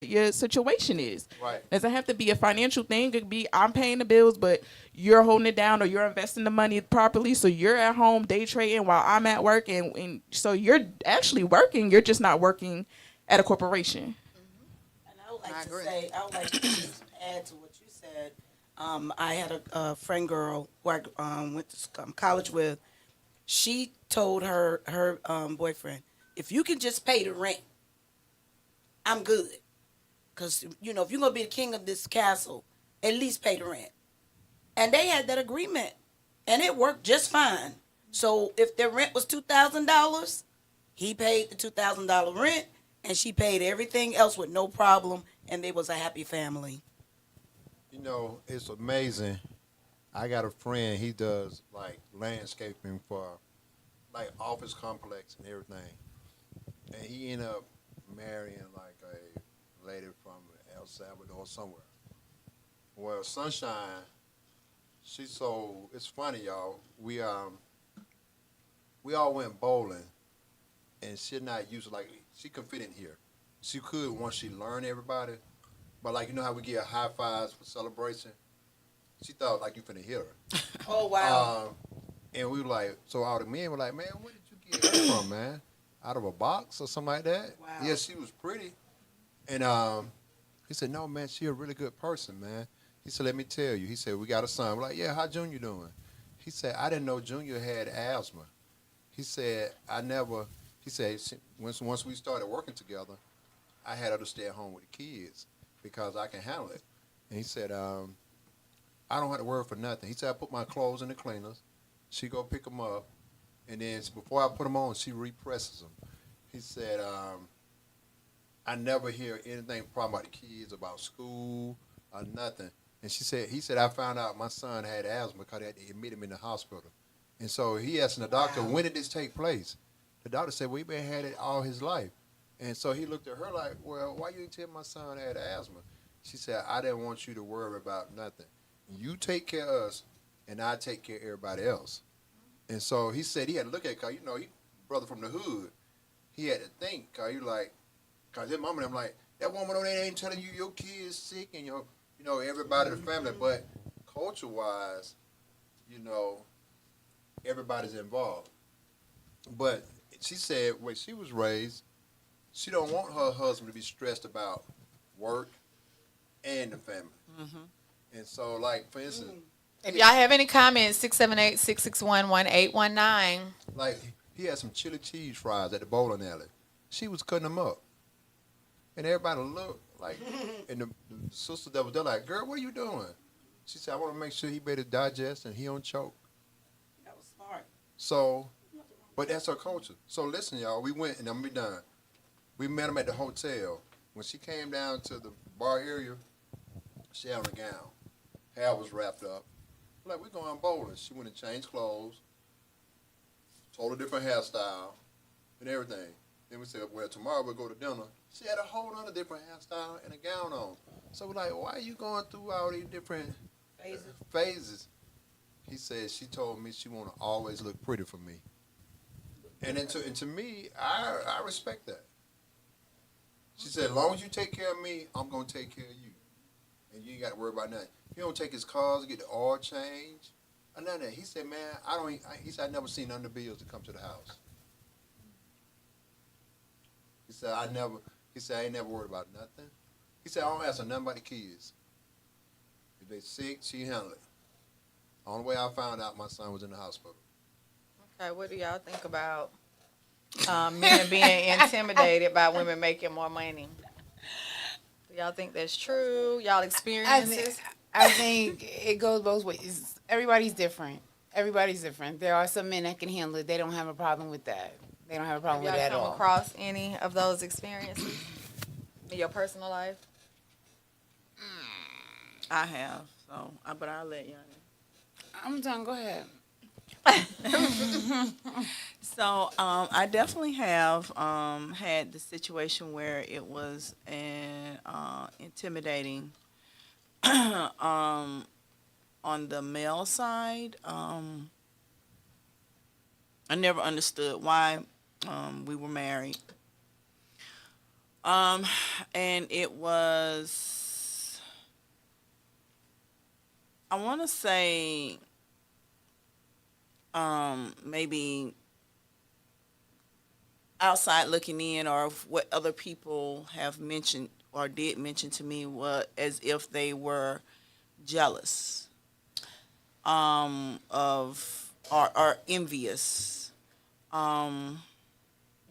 your situation is. Right. It doesn't have to be a financial thing. It could be I'm paying the bills, but you're holding it down or you're investing the money properly. So you're at home day trading while I'm at work. And so you're actually working. You're just not working at a corporation. And I would like I to agree. say, I would like to just add to what you said. I had a friend girl who I went to college with. She told her boyfriend, if you can just pay the rent, I'm good. Because, you know, if you're going to be the king of this castle, at least pay the rent. And they had that agreement. And it worked just fine. So if their rent was $2,000, he paid the $2,000 rent, and she paid everything else with no problem, and they was a happy family. You know, it's amazing. I got a friend. He does like landscaping for like office complex and everything, and he ended up marrying like a lady from El Salvador somewhere. Well, Sunshine, she's so it's funny, y'all. We all went bowling, and she not used to like she could fit in here. She could once she learned everybody, but like you know how we get high fives for celebration. She thought like you finna hit her. Oh, wow. And we were like, so all the men were like, man, where did you get her from, man? Out of a box or something like that? Wow. Yeah, she was pretty. And he said, no, man, she a really good person, man. He said, let me tell you. He said, we got a son. We're like, yeah, how Junior doing? He said, I didn't know Junior had asthma. He said, he said, once we started working together, I had her to stay at home with the kids because I can handle it. And he said, I don't have to worry for nothing. He said, I put my clothes in the cleaners. She go pick them up. And then before I put them on, she represses them. He said, I never hear anything problem about the kids, about school, or nothing. And he said, I found out my son had asthma because they had to admit him in the hospital. And so he asked the doctor, when did this take place? The doctor said, well, he been had it all his life. And so he looked at her like, well, why you didn't tell my son had asthma? She said, I didn't want you to worry about nothing. You take care of us, and I take care of everybody else. And so he said he had to look at it, because, you know, he brother from the hood. He had to think, because his mama and them like, that woman over there ain't telling you your kid's sick and you know, everybody in the family. But culture-wise, you know, everybody's involved. But she said when she was raised, she don't want her husband to be stressed about work and the family. And so, like, for instance, If y'all have any comments, 678-661-1819. like, he had some chili cheese fries at the bowling alley. She was cutting them up. And everybody looked like, and the sister that was there like, girl, what are you doing? She said, I want to make sure he better digest and he don't choke. That was smart. So, but that's her culture. So listen, y'all, we went, and I'm going to be done. We met him at the hotel. When she came down to the bar area, she had on a gown. Hair was wrapped up. Like, we're going bowling. She went and changed clothes, totally different hairstyle, and everything. Then we said, well, tomorrow we'll go to dinner. She had a whole other different hairstyle and a gown on. So we're like, why are you going through all these different phases? He said, she told me she want to always look pretty for me. And to me, I respect that. She said, as long as you take care of me, I'm going to take care of you. And you ain't got to worry about nothing. He don't take his cars, get the oil change, or none of that. He said, man, he said, I never seen none of the bills to come to the house. He said, I ain't never worried about nothing. He said, I don't ask her nothing about the kids. If they sick, she handle it. Only way I found out my son was in the hospital. Okay, what do y'all think about men being intimidated by women making more money? Do y'all think that's true? Y'all experience this? I think it goes both ways. Everybody's different. There are some men that can handle it. They don't have a problem with that. They don't have a problem Have with y'all that at come all. across any of those experiences in your personal life? I have, so but I'll let y'all know. I'm done. Go ahead. So I definitely have had the situation where it was intimidating on the male side. I never understood why we were married. And it was, I want to say, maybe outside looking in, or what other people have mentioned or did mention to me, was as if they were jealous, of, or envious. Um,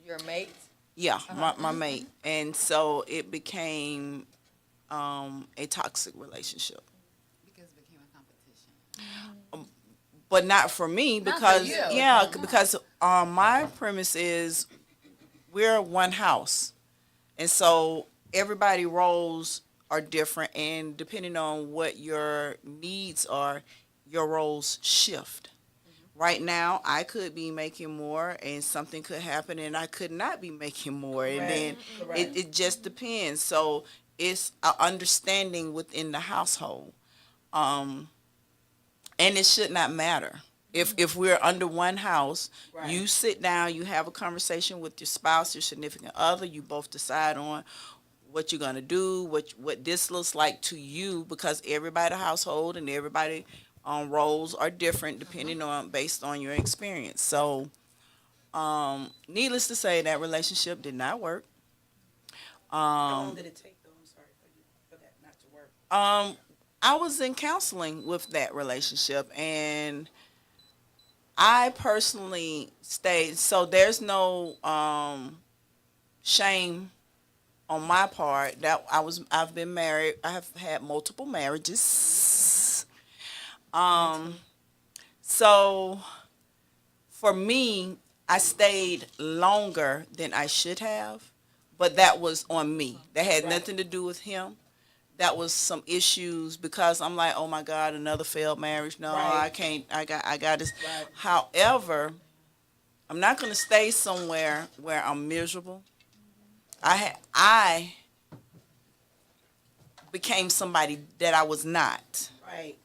Your mate. yeah, my mate, and so it became a toxic relationship. Because it became a competition. But not for me, Not for because you. yeah, No. because my premise is we're one house, and so everybody roles are different, and depending on what your needs are, your roles shift. Right now, I could be making more, and something could happen, and I could not be making more, and then Correct. it just depends. So it's an understanding within the household, um, and it should not matter. If we're under one house, Right. you sit down, you have a conversation with your spouse, your significant other, you both decide on what you're gonna do, what this looks like to you, because everybody household and everybody roles are different depending on, based on your experience. So, needless to say, that relationship did not work. How long Um, did it take, though? I'm sorry for you for that not to work. I was in counseling with that relationship, and I personally stayed. So there's no shame on my part that I've been married. I have had multiple marriages. Um, so for me, I stayed longer than I should have, but that was on me. That had Right. nothing to do with him. That was some issues, because I'm like, oh my God, another failed marriage. No, Right. I can't. I got this. Right. However, I'm not going to stay somewhere where I'm miserable. I became somebody that I was not. Right.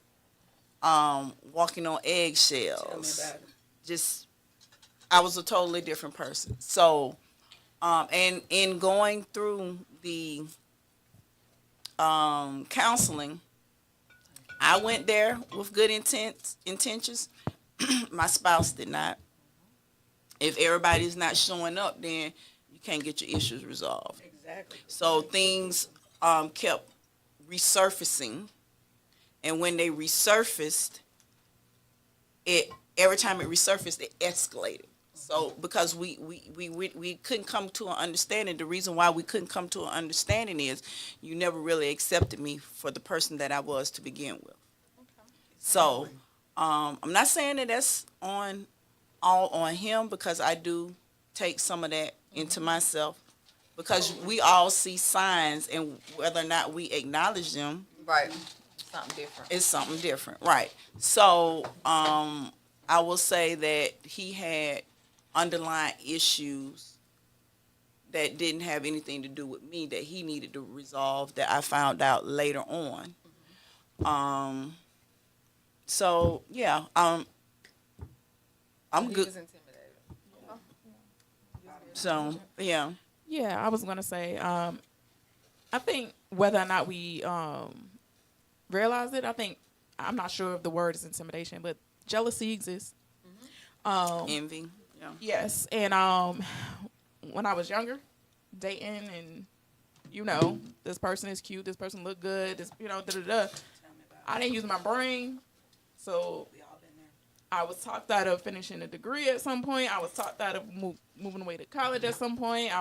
Walking on Tell me eggshells. about it. Just, I was a totally different person. So, and in going through the counseling, I went there with good intentions. My spouse did not. If everybody's not showing up, then you can't get your issues resolved. Exactly. So things kept resurfacing, and when they resurfaced, it every time it resurfaced, it escalated. So because we couldn't come to an understanding, the reason why we couldn't come to an understanding is you never really accepted me for the person that I was to begin with. So I'm not saying that that's all on him, because I do take some of that into myself, because we all see signs, and whether or not we acknowledge them Right. Something different. is something different, right? So I will say that he had underlying issues that didn't have anything to do with me, that he needed to resolve, that I found out later on. So yeah, I'm He good. was intimidated. So yeah. Yeah, I was gonna say, I think whether or not we realize it, I'm not sure if the word is intimidation, but jealousy exists. Envy. Yeah. Yes, and when I was younger, dating, and this person is cute, this person look good, this da da da. I didn't use my brain, so We all been there. I was talked out of finishing a degree at some point. I was talked out of moving away to college at some point.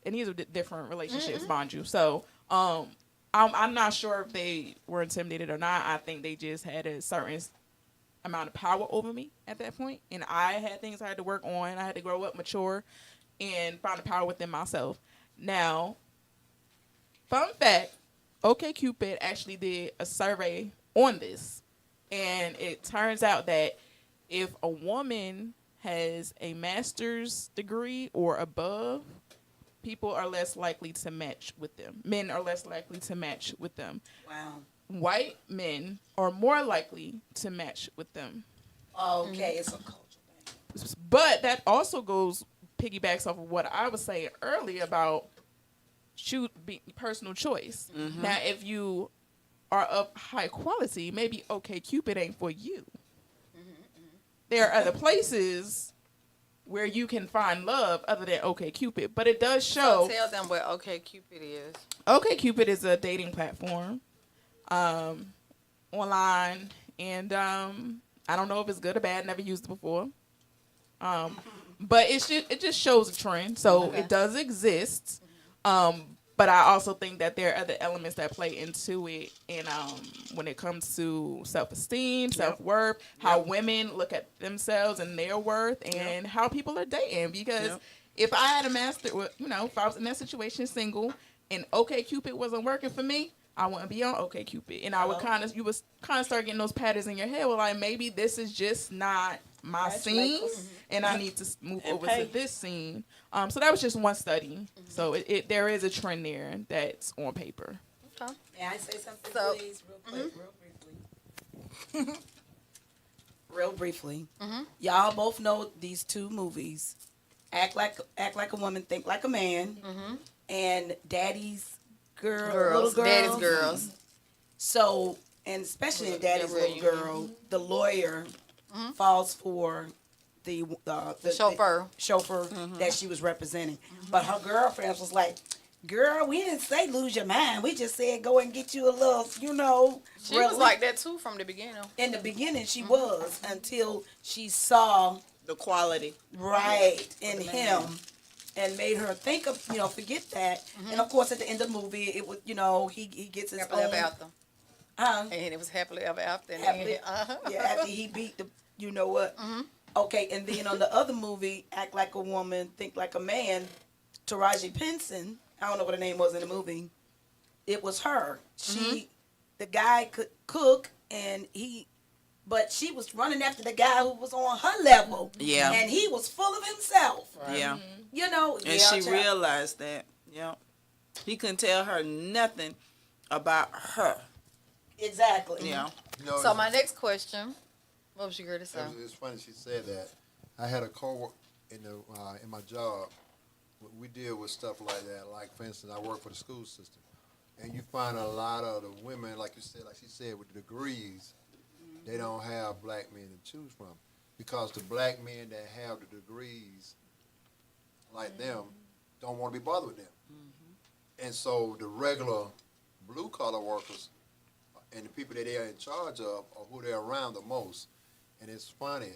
And these are different relationships, mind you. So I'm not sure if they were intimidated or not. I think they just had a certain amount of power over me at that point, and I had things I had to work on. I had to grow up, mature, and find the power within myself. Now, fun fact, OkCupid actually did a survey on this, and it turns out that if a woman has a master's degree or above, people are less likely to match with them. Men are less likely to match with them. Wow. White men are more likely to match with them. Okay, it's a culture thing. But that also piggybacks off of what I was saying earlier about personal choice. Now, if you are of high quality, maybe OkCupid ain't for you. There are other places where you can find love other than OkCupid, but it does show. So tell them what OkCupid is. OkCupid is a dating platform, online, and I don't know if it's good or bad. Never used it before, but it just shows a trend. So it does exist, but I also think that there are other elements that play into it, and when it comes to self-esteem, self-worth, how women look at themselves and their worth, and how people are dating. Because if I had a master, if I was in that situation, single, and OkCupid wasn't working for me, I wouldn't be on OkCupid, and I would you would kind of start getting those patterns in your head. Well, like, maybe this is just not my scene, and I need to move over to this scene. So that was just one study. So there is a trend there that's on paper. Okay. May I say something, So- please, real quick, real briefly? Real briefly. Y'all both know these two movies, Act Like a Woman, Think Like a Man, and Daddy's Little Girls. Daddy's Girls. So, and especially in Daddy's Little Girl, the lawyer falls for the chauffeur that she was representing. But her girlfriends was like, girl, we didn't say lose your mind. We just said go and get you a little, She was like that too from the beginning. In the beginning, she was, until she saw The quality. right in him and made her think of, forget that. And of course, at the end of the movie, it was, he gets his Happily own. ever after. Huh? And it was happily ever after. And Happily- then, Yeah, after he beat the, you know what? Okay, and then on the other movie, Act Like a Woman, Think Like a Man, Taraji Henson, I don't know what her name was in the movie. It was her. The guy could cook, but she was running after the guy who was on her level. Yeah. And he was full of himself. Yeah. And yeah, she child. realized that. Yeah. He couldn't tell her nothing about her. Exactly. Yeah. so my next question, what was you going to say? It's funny she said that. I had a coworker in my job. We deal with stuff like that. Like, for instance, I work for the school system, and you find a lot of the women, like she said, with the degrees, they don't have black men to choose from, because the black men that have the degrees, like them, don't want to be bothered with them. And so the regular blue collar workers and the people that they are in charge of are who they're around the most. And it's funny.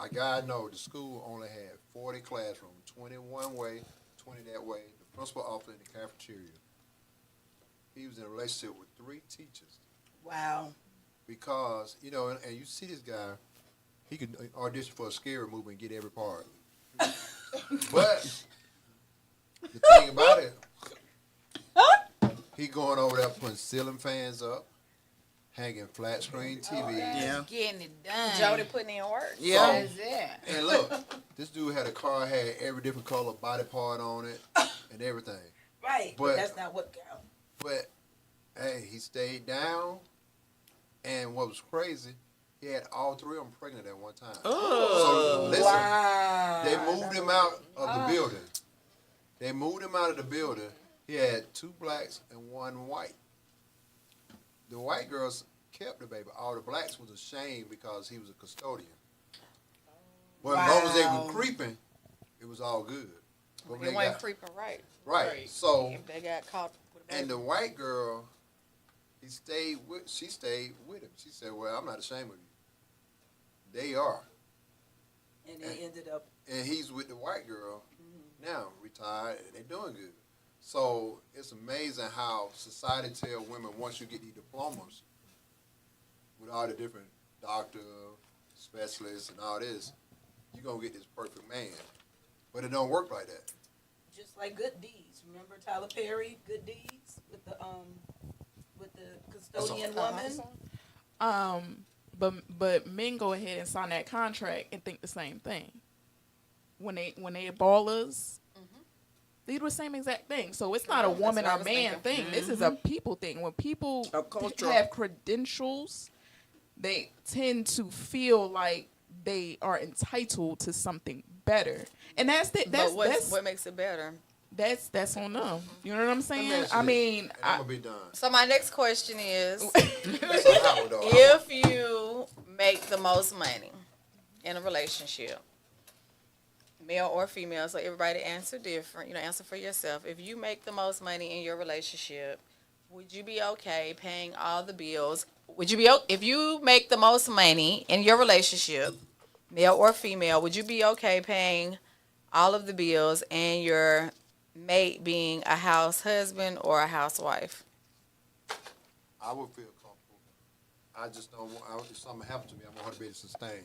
A guy I know, the school only had 40 classrooms, 20 one way, 20 that way. The principal office in the cafeteria. He was in a relationship with 3 teachers. Wow. Because, and you see this guy, he could audition for a scary movie and get every part. But the thing about it, he going over there putting ceiling fans up, hanging flat screen TV. Yeah. Getting it done. Jody putting in work. Yeah. That's it. And look, this dude had a car, had every different color body part on it and everything. Right. But- that's not what counts. But, hey, he stayed down. And what was crazy, he had all 3 of them pregnant at one time. Oh. So, listen, Wow. they moved him out of the building. They moved him out of the building. He had 2 blacks and 1 white. The white girls kept the baby. All the blacks was ashamed because he was a custodian. But as long as they were creeping, it was all good. But when It they wasn't got- creeping right. right. So, If they got caught with a baby. and the white girl, she stayed with him. She said, well, I'm not ashamed of you. They are. And they ended up. And he's with the white girl now, retired, and they're doing good. So it's amazing how society tell women, once you get these diplomas, with all the different doctor, specialists, and all this, you're going to get this perfect man. But it don't work like that. Just like Good Deeds. Remember Tyler Perry, Good Deeds, with the custodian woman? But men go ahead and sign that contract and think the same thing. When they ballers, they do the same exact thing. So it's not a woman what I or was man thinking. thing. This is a people thing. When people A cultural. have credentials, they tend to feel like they are entitled to something better. And that's But what makes it better? that's on them. You know what I'm saying? That's I it. mean, And I'm gonna be done. So my next question is, That's a Howard dog. if you make the most money in a relationship, male or female, so everybody answer different, answer for yourself. If you make the most money in your relationship, would you be okay paying all the bills? If you make the most money in your relationship, male or female, would you be okay paying all of the bills and your mate being a house husband or a housewife? I would feel comfortable. I just don't want, if something happens to me, I want her to be able to sustain.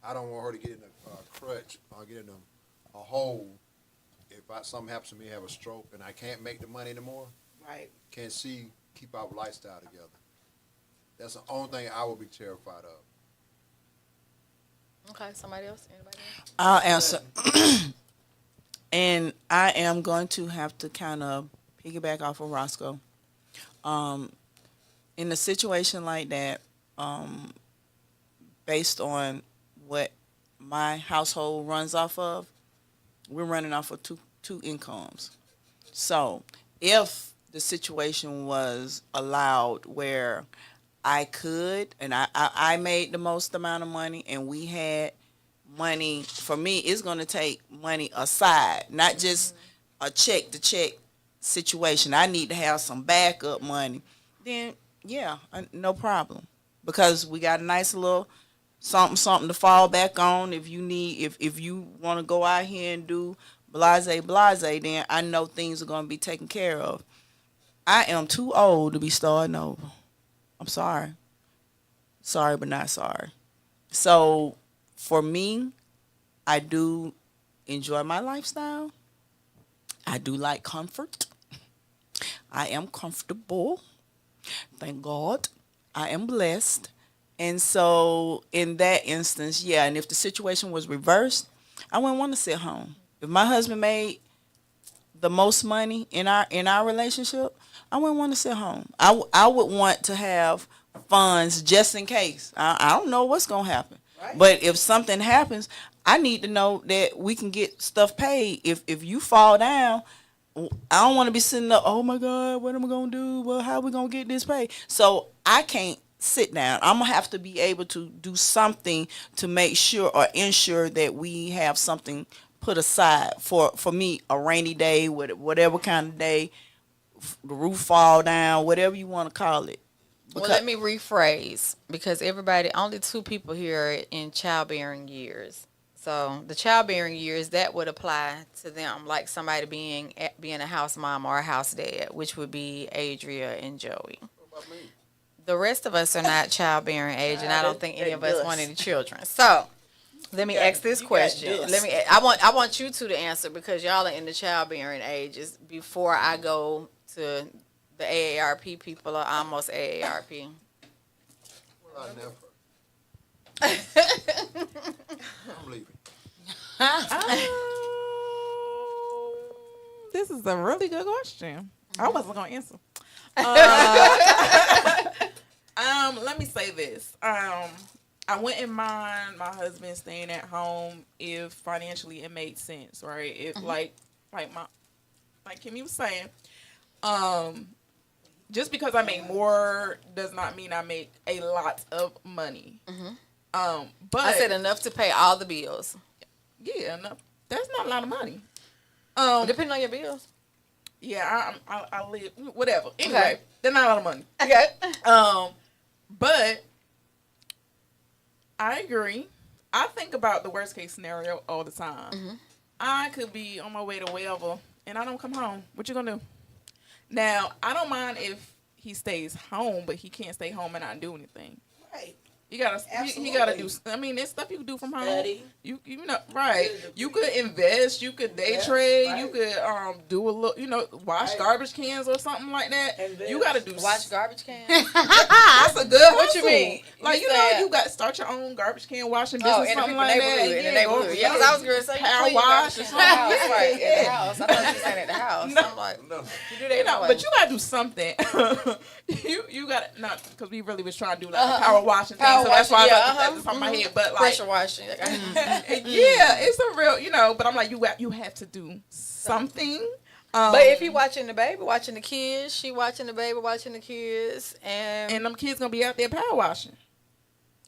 I don't want her to get in a crutch or get in a hole. If something happens to me, have a stroke, and I can't make the money anymore, Right. can't keep our lifestyle together. That's the only thing I would be terrified of. Okay, somebody else? Anybody else? I'll answer. And I am going to have to kind of piggyback off of Roscoe. In a situation like that, based on what my household runs off of, we're running off of two incomes. So if the situation was allowed where I could, and I made the most amount of money, and we had money, for me, it's going to take money aside, not just a check-to-check situation. I need to have some backup money. Then, yeah, no problem. Because we got a nice little something to fall back on. If you need, if you want to go out here and do blase, then I know things are going to be taken care of. I am too old to be starting over. I'm sorry. Sorry, but not sorry. So, for me, I do enjoy my lifestyle. I do like comfort. I am comfortable. Thank God. I am blessed. And so, in that instance, yeah, and if the situation was reversed, I wouldn't want to sit home. If my husband made the most money in our relationship, I wouldn't want to sit home. I would want to have funds just in case. I don't know what's going to happen. Right. But if something happens, I need to know that we can get stuff paid. If you fall down, I don't want to be sitting up, oh my God, what am I going to do? Well, how are we going to get this paid? So I can't sit down. I'm going to have to be able to do something to make sure or ensure that we have something put aside for me, a rainy day, whatever kind of day, the roof fall down, whatever you want to call it. Well, let me rephrase, because only 2 people here are in childbearing years. So the childbearing years, that would apply to them, like somebody being a house mom or a house dad, which would be Adria and Joey. What about me? The rest of us are not childbearing age, and I don't think any of us want any children. So let me ask this question. I want you two to answer, because y'all are in the childbearing ages. Before I go to the AARP people, are almost AARP. Well, I never. I'm leaving. This is a really good question. I wasn't gonna answer. Let me say this. I wouldn't mind my husband staying at home if financially it made sense, right? If like Kimmy was saying, just because I make more does not mean I make a lot of money. But I said enough to pay all the bills. Yeah, no, that's not a lot of money. Depending on your bills. Yeah, I live whatever. Anyway, Okay. they're not a lot of money. Okay. But I agree. I think about the worst case scenario all the time. I could be on my way to wherever and I don't come home. What you gonna do? Now, I don't mind if he stays home, but he can't stay home and not do anything. Right. He gotta do. I mean, there's stuff you can do from home. Study. You know, right? You could invest. You could day trade. Right. You could do a little. Wash garbage cans or something like that. Invest. You gotta do. Watch garbage cans. That's a good. What you hustle. mean? Like You you know, said- you got start your own garbage can washing Oh, business, in the something people like neighborhood. that. In the neighborhood. Yeah, 'cause I was going to say, you power clean your wash garbage or can in the house, something. right? In the house. I thought you were saying at the house. No. I'm like, No. you do that anyway. But you gotta do something. you gotta not because we really was trying to do like a power washing thing. So that's why that's on my head. But like pressure washing. yeah, it's a real, but I'm like, you have to do something. But if he watching the baby, watching the kids, she watching the baby, watching the kids, and them kids gonna be out there power washing.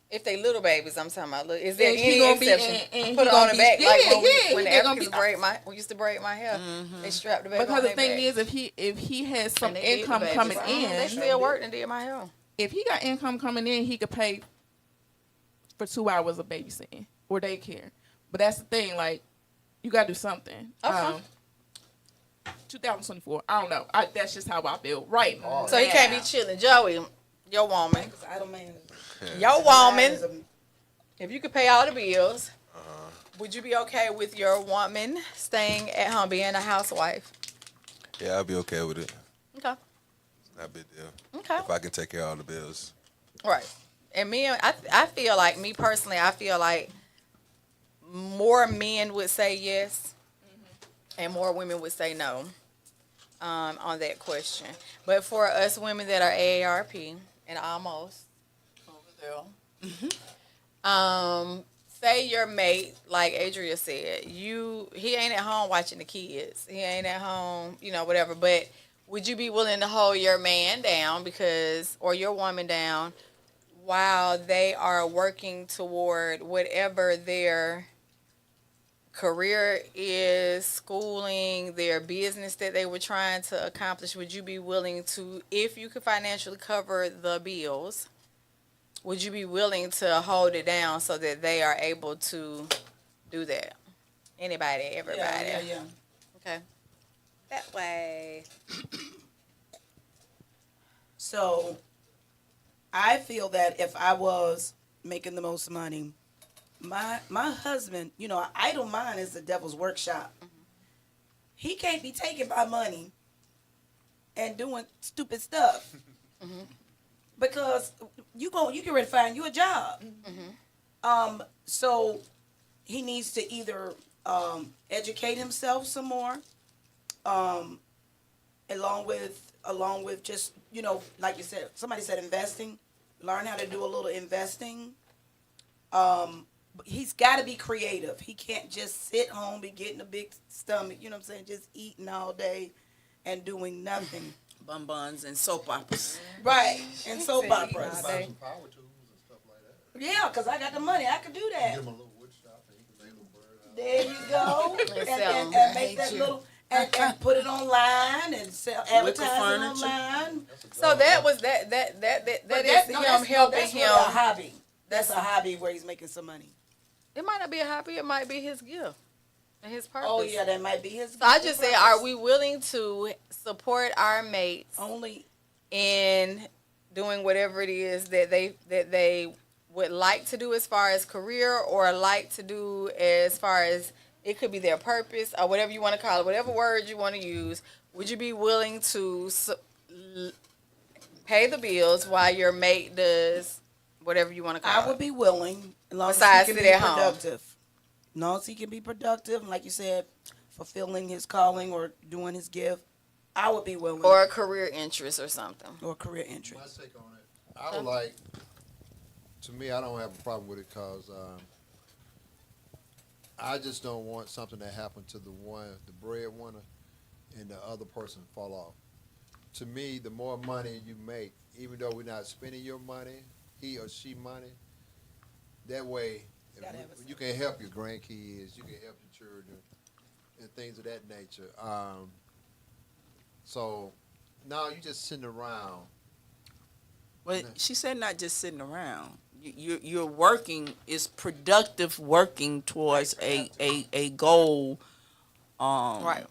if they little babies, I'm talking about. Look, is there And he any gonna be- exception? and he Put it gonna on the be- back, like yeah, when, yeah, when the they gonna Africans we used to braid my hair. They strapped the baby Because on the their thing back. is, if he has some And they did the income babies. coming They in, still worked and did my hair. if he got income coming in, he could pay for 2 hours of babysitting or daycare. But that's the thing, like, you gotta do something. Okay. 2024. I don't know. That's just how I feel right now. So he can't be chilling. Joey, your woman. I don't mean. Your woman. If you could pay all the bills, would you be okay with your woman staying at home, being a housewife? Yeah, I'll be okay with it. Okay. Not a big deal. Okay. If I can take care of all the bills. Right. And I feel like, me personally, I feel like more men would say yes and more women would say no on that question. But for us women that are AARP and almost over there, say your mate, like Adria said, he ain't at home watching the kids. He ain't at home, whatever. But would you be willing to hold your man down or your woman down while they are working toward whatever their career is, schooling, their business that they were trying to accomplish? Would you be willing to, if you could financially cover the bills, would you be willing to hold it down so that they are able to do that? Anybody, everybody. Yeah. Okay. That way. So, I feel that if I was making the most money, my husband, an idle mind is the devil's workshop. He can't be taking my money and doing stupid stuff because you can ready to find you a job. So he needs to either educate himself some more, along with just like you said, somebody said investing. Learn how to do a little investing. He's got to be creative. He can't just sit home, be getting a big stomach, you know what I'm saying, just eating all day and doing nothing. Bonbons and soap operas. Right, and soap operas. Buy some power tools and stuff like that. Yeah, because I got the money. I could do that. Give him a little wood shop and he can make a bird out. There you go. Let's and, sell and, 'em. and make that little, and put it online and sell, advertise it furniture. online. So that was that But is him helping that's him. really a hobby. That's a hobby where he's making some money. It might not be a hobby. It might be his gift and his purpose. Oh yeah, that might be his. So I just say, are we willing to support our mates only in doing whatever it is that they would like to do as far as career, or like to do as far as it could be their purpose, or whatever you want to call it, whatever word you want to use? Would you be willing to pay the bills while your mate does whatever you want to call it? I would be willing, as long Besides as he sit can be at home. productive. As long as he can be productive, and like you said, fulfilling his calling or doing his gift, I would be willing. Or a career interest or something. Or career My interest. take on it, I would like. To me, I don't have a problem with it because I just don't want something that happened to the breadwinner, and the other person fall off. To me, the more money you make, even though we're not spending your money, he or she money, that way you can help your grandkids, you can help your children, and things of that nature. So now you just sitting around. Well, she said not just sitting around. You're working. It's productive working towards a goal. Right.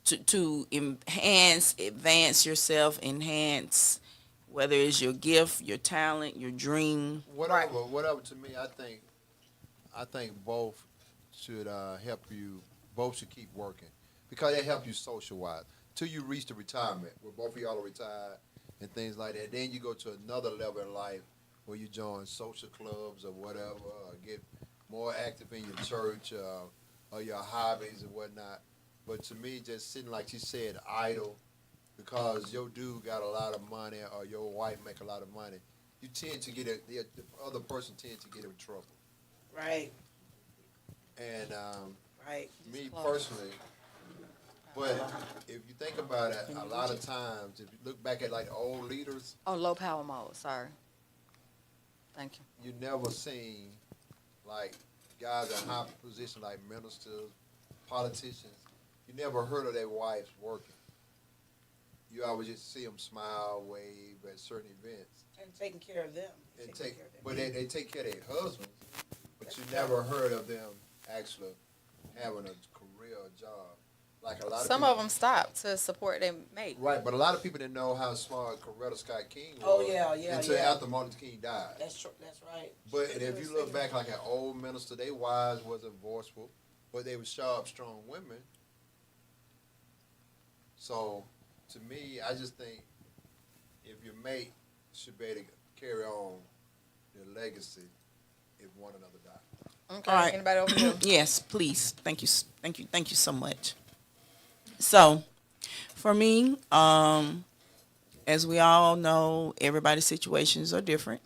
To advance yourself, enhance whether it's your gift, your talent, your dream. Whatever. To me, I think both should help you. Both should keep working because they help you social wise till you reach the retirement where both of y'all are retired and things like that. Then you go to another level in life where you join social clubs or whatever, or get more active in your church or your hobbies and whatnot. But to me, just sitting like you said, idle, because your dude got a lot of money or your wife make a lot of money, you tend to get the other person tends to get in trouble. Right. And Right. me personally, But if you think about it, a lot of times, if you look back at like the old leaders, Oh, low power mode. Sorry. Thank you. you never seen like guys in high position like ministers, politicians. You never heard of their wives working. You always just see them smile, wave at certain events, And taking care of them. and but they take care of their husbands. But you never heard of them actually having a career or job. Like a lot of Some people, of them stop to support their mate. right? But a lot of people didn't know how smart Coretta Scott King was. Oh, yeah, until yeah. after Martin Luther King died. That's true. That's right. But and if you look back, like an old minister, they wives wasn't forceful, but they were sharp, strong women. So, to me, I just think if your mate should be able to carry on the legacy if one another die. Okay. All right. Anybody over here? Yes, please. Thank you. Thank you so much. So, for me, as we all know, everybody's situations are different.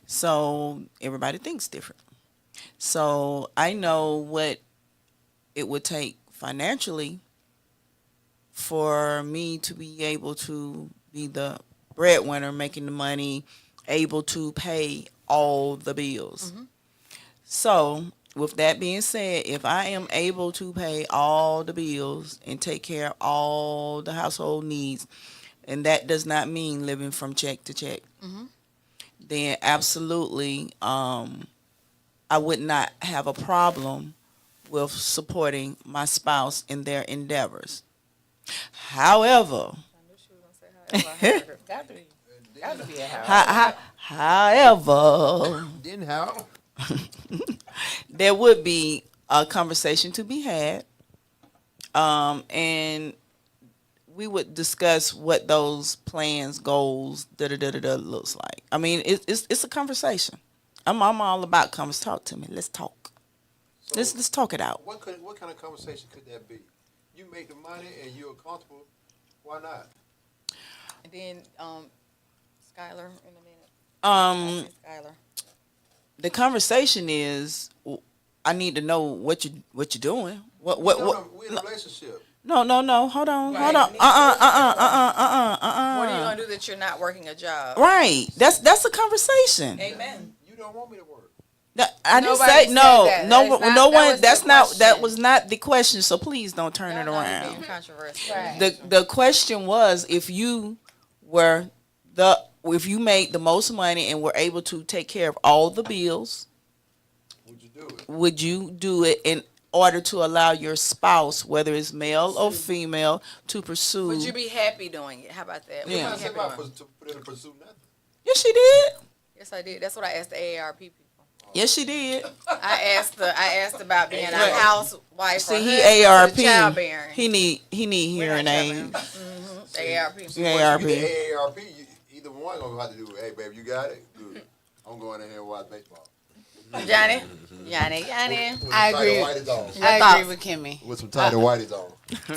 So everybody thinks different. So I know what it would take financially for me to be able to be the breadwinner, making the money, able to pay all the bills. So, with that being said, if I am able to pay all the bills and take care of all the household needs, and that does not mean living from check to check, then absolutely, I would not have a problem with supporting my spouse in their endeavors. However, Got to be a house. however, Then how? there would be a conversation to be had, and we would discuss what those plans, goals, looks like. I mean, it's a conversation. I'm all about talk to me. Let's talk. So Let's talk it out. what kind of conversation could that be? You make the money and you're comfortable. Why not? And then Skylar in a minute. Skylar. The conversation is, I need to know what you're doing. What? We in a relationship. No. Hold on. Right. What What are you gonna do that you're not working a job? Right. That's a conversation. Amen. You don't want me to work. I didn't Nobody say said no. that. No, That is no not- one. that was That's the not. That question. was not the question. So please don't turn it Y'all not around. being controversial. Right. The question was, if you made the most money and were able to take care of all the bills, Would you do it? would you do it in order to allow your spouse, whether it's male or female, to pursue? Would you be happy doing it? How about that? Would Yeah. you I be said happy about doing it? to put in a pursue nothing. Yes, she did. Yes, I did. That's what I asked the AARP people. Yes, she did. I asked about being a Right. housewife. See, or he husband ARP. to childbearing. He need hearing aids. AARP. Once AARP. you get AARP, either one gonna have to do it. Hey, babe, you got it? Good. I'm going in here and watch baseball. Johnny. With I some agree. tighter whiteys on. I agree with Kimmy. With some tighter whiteys on.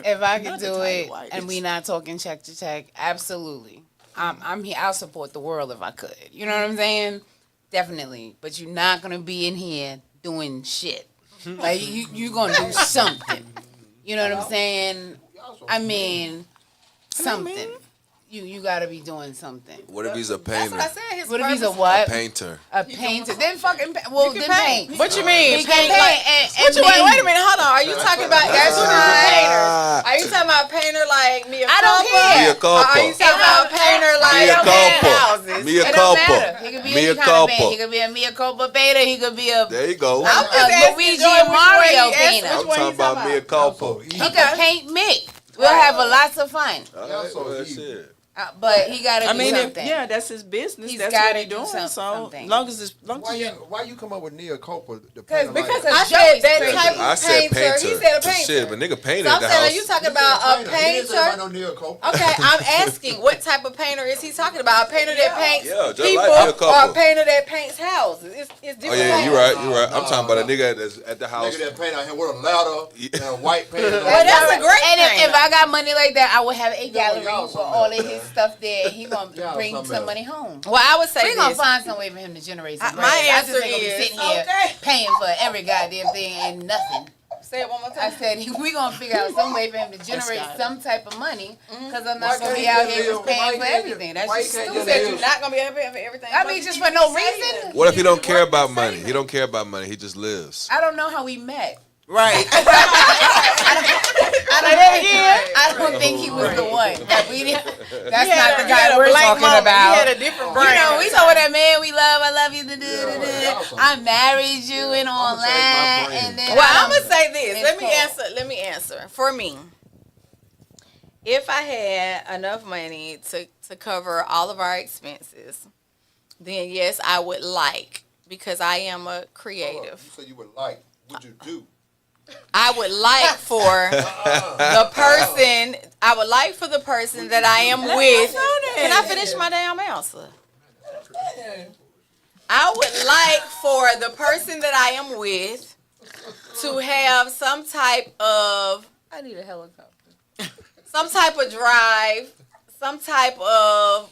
If I could do tight it whites. and we not talking check to check, absolutely. I'm here. I'll support the world if I could. You know what I'm saying? Definitely. But you're not gonna be in here doing shit. Like you gonna do something. You know what I'm saying? I mean, something. You gotta be doing something. What if he's a That's painter? what I said. His What if he's a purpose- what? Painter. A painter. Then fucking well, You then can paint. paint. What you mean? He can Paint like- paint What you, and wait a minute, hold on. Are you talking about That's painters? Are you talking about painter like Mia I don't Khalifa? care. Mia Or Khalifa. are you talking about painter like Mia Khalifa. houses? Mia It don't matter. Khalifa. He could be Mia any kind of paint. He Khalifa. could be a Mia Khalifa painter. He could be a There you go. I'm just asking Luigi Joy and which one Mario you asked- painter. I'm which one talking you about Mia Khalifa. He could paint me. We'll have a lots of fun. All Y'all right, so well, evil. shit. But he gotta I do mean, something. that's his business. He's That's gotta what he's do doing. So something. long as Why you come up with Nia Copa? because I Joe said is that crazy. type I of said painter. painter. He said a painter. Shit, but nigga painted So I'm the saying, are house. you talking about a He painter? didn't no Nia Copa. Okay, I'm asking, what type of painter is he talking about? A painter that paints Yeah, just people, like Mia or a Khalifa. painter that paints houses? It's Oh different. yeah, painters. you're right. You're right. I'm No, talking about a no. nigga that's at the house. Nigga that paint out here with a ladder and a white paint. Well, that's a great And painter. if I got money like that, I would have a gallery y'all with something all else, of his man. stuff there. He gonna Y'all bring something some else. money home. Well, I would say We're gonna this. find some way for him to generate some My bread. I answer just ain't gonna be is- sitting here Okay. paying for every goddamn thing and nothing. Say it one more I time. said we gonna figure out some way for him to generate got it. some type of money, because I'm Why not gonna can't be he out just here live- paying why for can't everything. you- That's why just can't stupid. you Said live- you're not gonna be able to pay for everything. I mean, just for no reason. What if he don't care about money? He don't care about money. He just lives. I don't know how we met. Right. I don't think he was the one. Like, that's not the guy we're talking about. He had a different brain. You know, we talking about that man we love. I love you. Yeah, I married you and all I'ma change my that, brain. and then Well, I'm gonna say this. It's Let me answer. For me, if I had enough money to cover all of our expenses, then yes, I would like, because I am a Hold up. creative. You said you would like. Would you do? I would like for the person. I would like for the person that I am with. Can I finish my damn answer? I would like for the person that I am with to have some type of I need a helicopter. some type of drive, some type of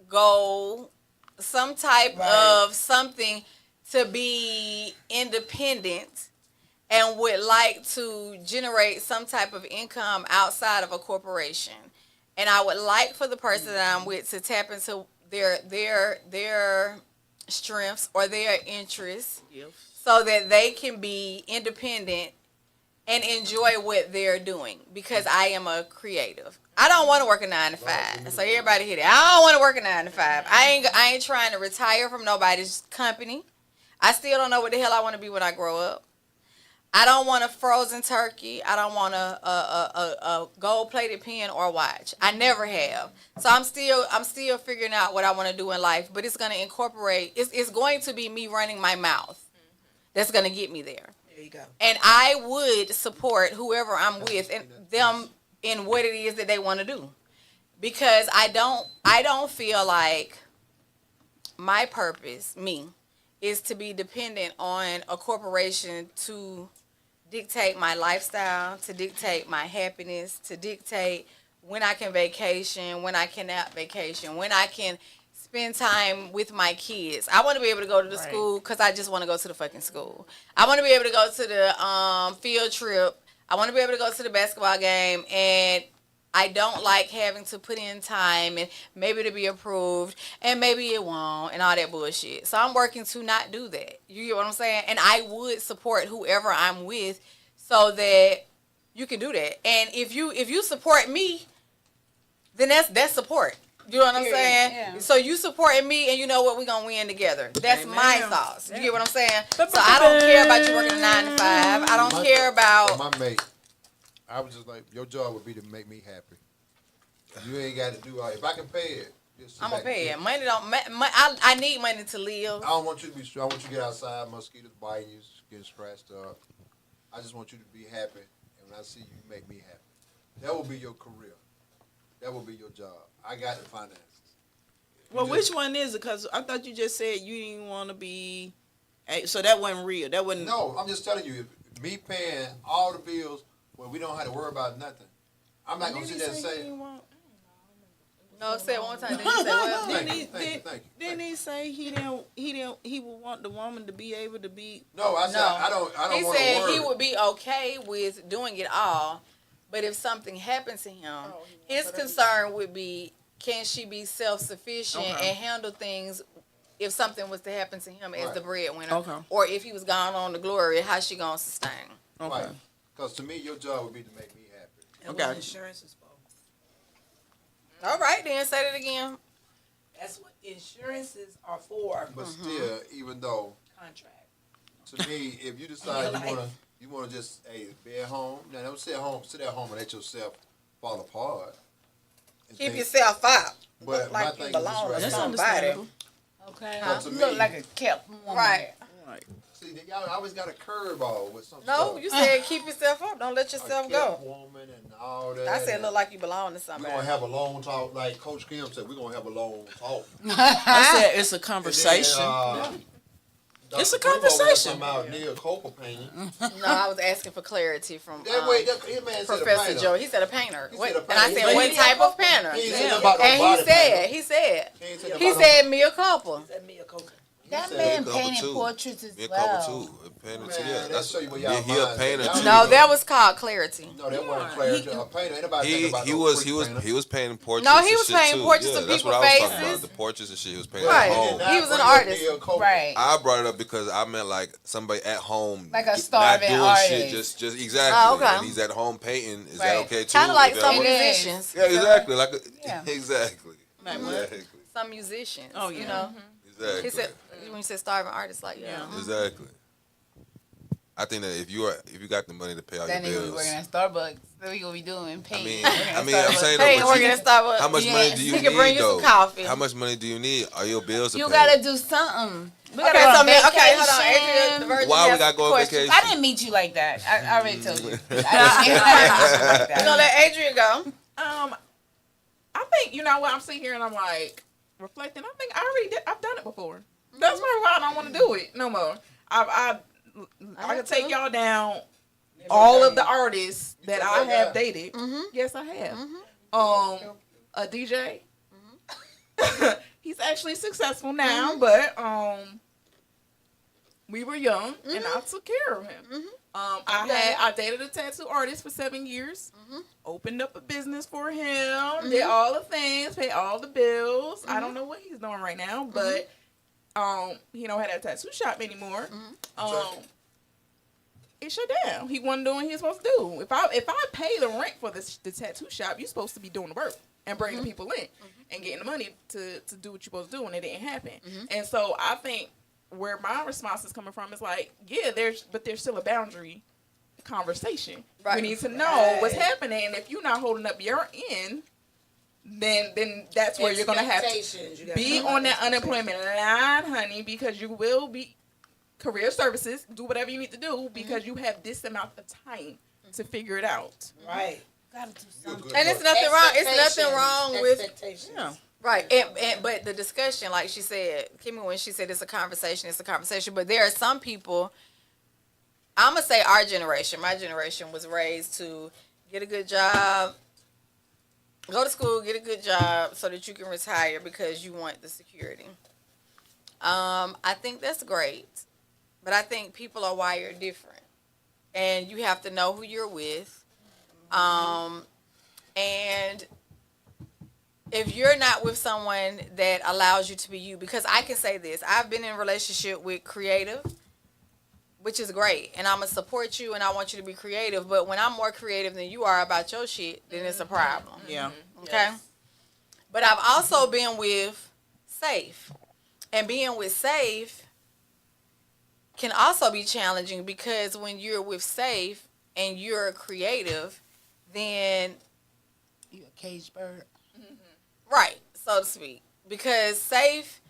goal, some type of something to be independent, and would like to generate some type of income outside of a corporation. And I would like for the person that I'm with to tap into their strengths or their interests, so that they can be independent and enjoy what they're doing, because I am a creative. I don't want to work a 9 to 5. So everybody hear that. I don't want to work a 9 to 5. I ain't trying to retire from nobody's company. I still don't know what the hell I want to be when I grow up. I don't want a frozen turkey. I don't want a gold-plated pen or watch. I never have. So I'm still figuring out what I want to do in life. But it's going to incorporate. It's going to be me running my mouth. That's going to get me there. There you go. And I would support whoever I'm with and them in what it is that they want to do, because I don't feel like my purpose, is to be dependent on a corporation to dictate my lifestyle, to dictate my happiness, to dictate when I can vacation, when I cannot vacation, when I can spend time with my kids. I want to be able to go to the school because I just want to go to the fucking school. I want to be able to go to the field trip. I want to be able to go to the basketball game, and I don't like having to put in time and maybe to be approved and maybe it won't and all that bullshit. So I'm working to not do that. You get what I'm saying? And I would support whoever I'm with so that you can do that. And if you support me, then that's support. You know what I'm saying? Yeah. So you supporting me, and you know what, we're going to win together. That's my sauce. You get what I'm saying? So I don't care about you working a 9 to 5. I don't care about... My mate, I was just like, your job would be to make me happy. You ain't got to do all. If I can pay it, just sit I'm gonna back pay and it. Money don't. I need money to live. I don't want you to be stressed. I want you to get outside, mosquitoes biting you, getting scratched up. I just want you to be happy, and when I see you, you make me happy. That will be your career. That will be your job. I got the finances. Well, which one is it? Because I thought you just said you didn't want to be. So that wasn't real. That wasn't. No, I'm just telling you, if me paying all the bills, well, we don't have to worry about nothing. I'm not gonna sit there and say. No, say it one time. Then you say what? Thank you. Didn't he say he would want the woman to be able to be? No, I said No. I don't He want to said worry. he would be okay with doing it all, but if something happens to him, his concern would be, can she be self-sufficient and handle things if something was to happen to him as the breadwinner, or if he was gone on to glory, how she gonna sustain? Right. Because to me, your job would be to make me happy. And what insurance is for. All right, then say that again. That's what insurances are for. But still, even though Contract. to me, if you decide you wanna just be at home, now don't sit at home and let yourself fall apart. and Keep think- yourself up. But my like thing you is this belong right to here. somebody. Okay. Huh? To Look me- like a kept woman. Right. See, y'all always got a curveball with some No, stuff. you said keep yourself up. Don't let yourself A go. kept woman and all that. I said look like you belong to We're somebody. gonna have a long talk, like Coach Kim said. We're gonna have a long talk. I said it's a conversation. It's a conversation. About Neil Coper painting. No, I was asking for clarity from That way, that man said a Professor painter. Joe. He said a painter. He What- said a and I painter. said, He what said- type of painter? He ain't said about no And body painter. he said, He ain't said he about said Mia Couple. Is that Mia Coker? That said- man Me a couple painted too. portraits as Me a well. couple too. Painted too. Man, Yeah, that that's show you where y'all he a minds painter at. too. No, that was called clarity. No, that wasn't clarity. A painter. Ain't nobody thinking about He no was freak painter. he was painting portraits. No, he and was shit, painting too. portraits yeah, of that's what people's I was talking faces. about. The portraits and shit. He was painting Right. at home. He was an Bring up artist. Neil Copeland. Right. I brought it up because I meant like somebody at home, Like a not starving doing artist. shit, just exactly. Oh, okay. And he's at home painting. Is Right. that okay too? Kind of like Is that some what- It is. musicians. Yeah, exactly. Like Yeah. exactly. Like what? Exactly. Some musicians. Oh, You yeah. know. Exactly. He said when you said starving artists, like yeah. Exactly. I think that if you got the money to pay all That your nigga be bills, working at Starbucks. So we gonna be doing I painting. mean, working at I'm Starbucks. saying Hey, though, working at Starbucks. how much money do you He can need bring you though? some coffee. How much money do you need? Are your bills to You pay? gotta do something. We Okay, gotta go so on man, okay, hold on. vacation. Adrian, the Virgin Why we has gotta go on questions. vacation? I didn't meet you like that. I already told you. I didn't meet you like We're gonna that. let Adrian go. I think, you know what, I'm sitting here and I'm like reflecting. I think I already did. I've done it before. That's probably why I don't want to do it no more. I can take y'all down all of the artists that I have dated. Yes, I have. A DJ. He's actually successful now, but we were young and I took care of him. I dated a tattoo artist for 7 years. Opened up a business for him. Did all the things, paid all the bills. I don't know what he's doing right now, but he don't have that tattoo shop anymore. It shut down. He wasn't doing what he was supposed to do. If I pay the rent for the tattoo shop, you're supposed to be doing the work and bringing the people in and getting the money to do what you're supposed to do, and it didn't happen. And so I think where my response is coming from is like, yeah, there's still a boundary conversation. Right. We need to know what's happening. If you're not holding up your end, then that's where you're gonna have to be on that unemployment line, honey, because you will be career services, do whatever you need to do because you have this amount of time to figure it out. Right. Gotta do something. And it's nothing wrong. It's nothing wrong with expectations. right. But the discussion, like she said, Kimmy, when she said it's a conversation, it's a conversation. But there are some people. I'm gonna say our generation. My generation was raised to get a good job, go to school, get a good job, so that you can retire because you want the security. I think that's great, but I think people are wired different, and you have to know who you're with. And if you're not with someone that allows you to be you, because I can say this, I've been in a relationship with creative, which is great, and I'm gonna support you, and I want you to be creative. But when I'm more creative than you are about your shit, then it's a problem. Yeah. Okay. But I've also been with Safe, and being with Safe can also be challenging because when you're with Safe and you're creative, then You a cage bird. right, so to speak, because Safe.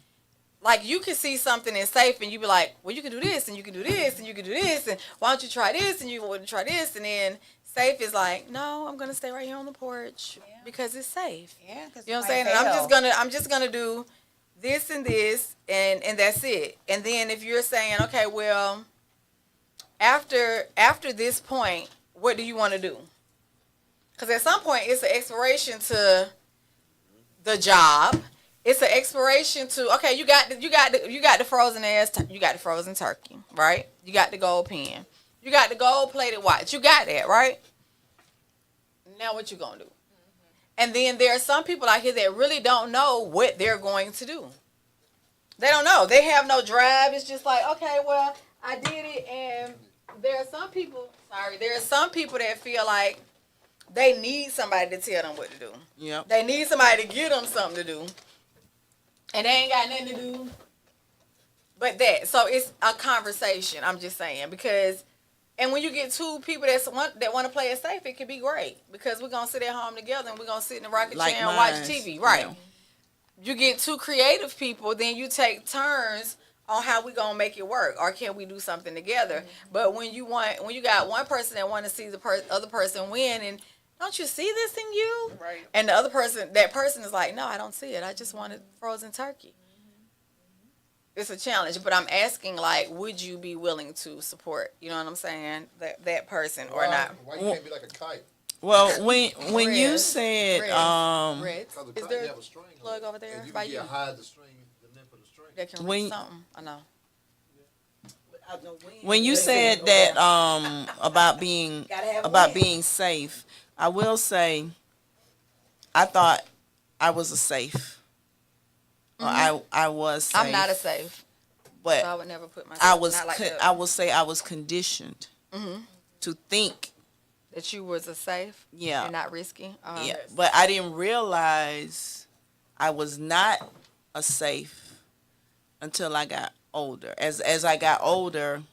Like, you can see something in Safe and you be like, well, you can do this, and you can do this, and you can do this, and why don't you try this, and you want to try this, and then Safe is like, no, I'm going to stay right here on the porch because it's safe. Yeah, because You know what I'm saying? And I'm just gonna do this and this, and that's it. And then if you're saying, okay, well, after this point, what do you want to do? Because at some point, it's an expiration to the job. It's an expiration to okay. You got the frozen you got the frozen turkey, right? You got the gold pen. You got the gold plated watch. You got that, right? Now what you gonna do? And then there are some people out here that really don't know what they're going to do. They don't know. They have no drive. It's just like, okay, well, I did it, and there are some people. There are some people that feel like they need somebody to tell them what to do. Yep. They need somebody to give them something to do. And they ain't got nothing to do but that. So it's a conversation, I'm just saying. Because, and when you get two people that want to play it safe, it can be great. Because we're going to sit at home together and we're going to sit in the rocking chair and watch TV. Right. Yeah. You get two creative people, then you take turns on how we going to make it work. Or can we do something together? Mm-hmm. But when you got one person that want to see the other person win, and don't you see this in you? Right. And the other person, that person is like, no, I don't see it. I just wanted frozen turkey. It's a challenge, but I'm asking, like, would you be willing to support, you know what I'm saying, that person or not? Why you can't be like a kite? Well, when you Red. said Red. Because the Is kite there have a string on plug it. over there If you by can you? hide the string, the length of the that can When- reach something. I know. When you said that about being Gotta have about wins. being safe, I will say I thought I was a safe. Or I was safe. I'm not a safe, but so I would never put myself. I was not like that. I will say I was conditioned to think That you was a safe. Yeah. You're not risky. yeah, but I didn't realize I was not a safe until I got older. As I got older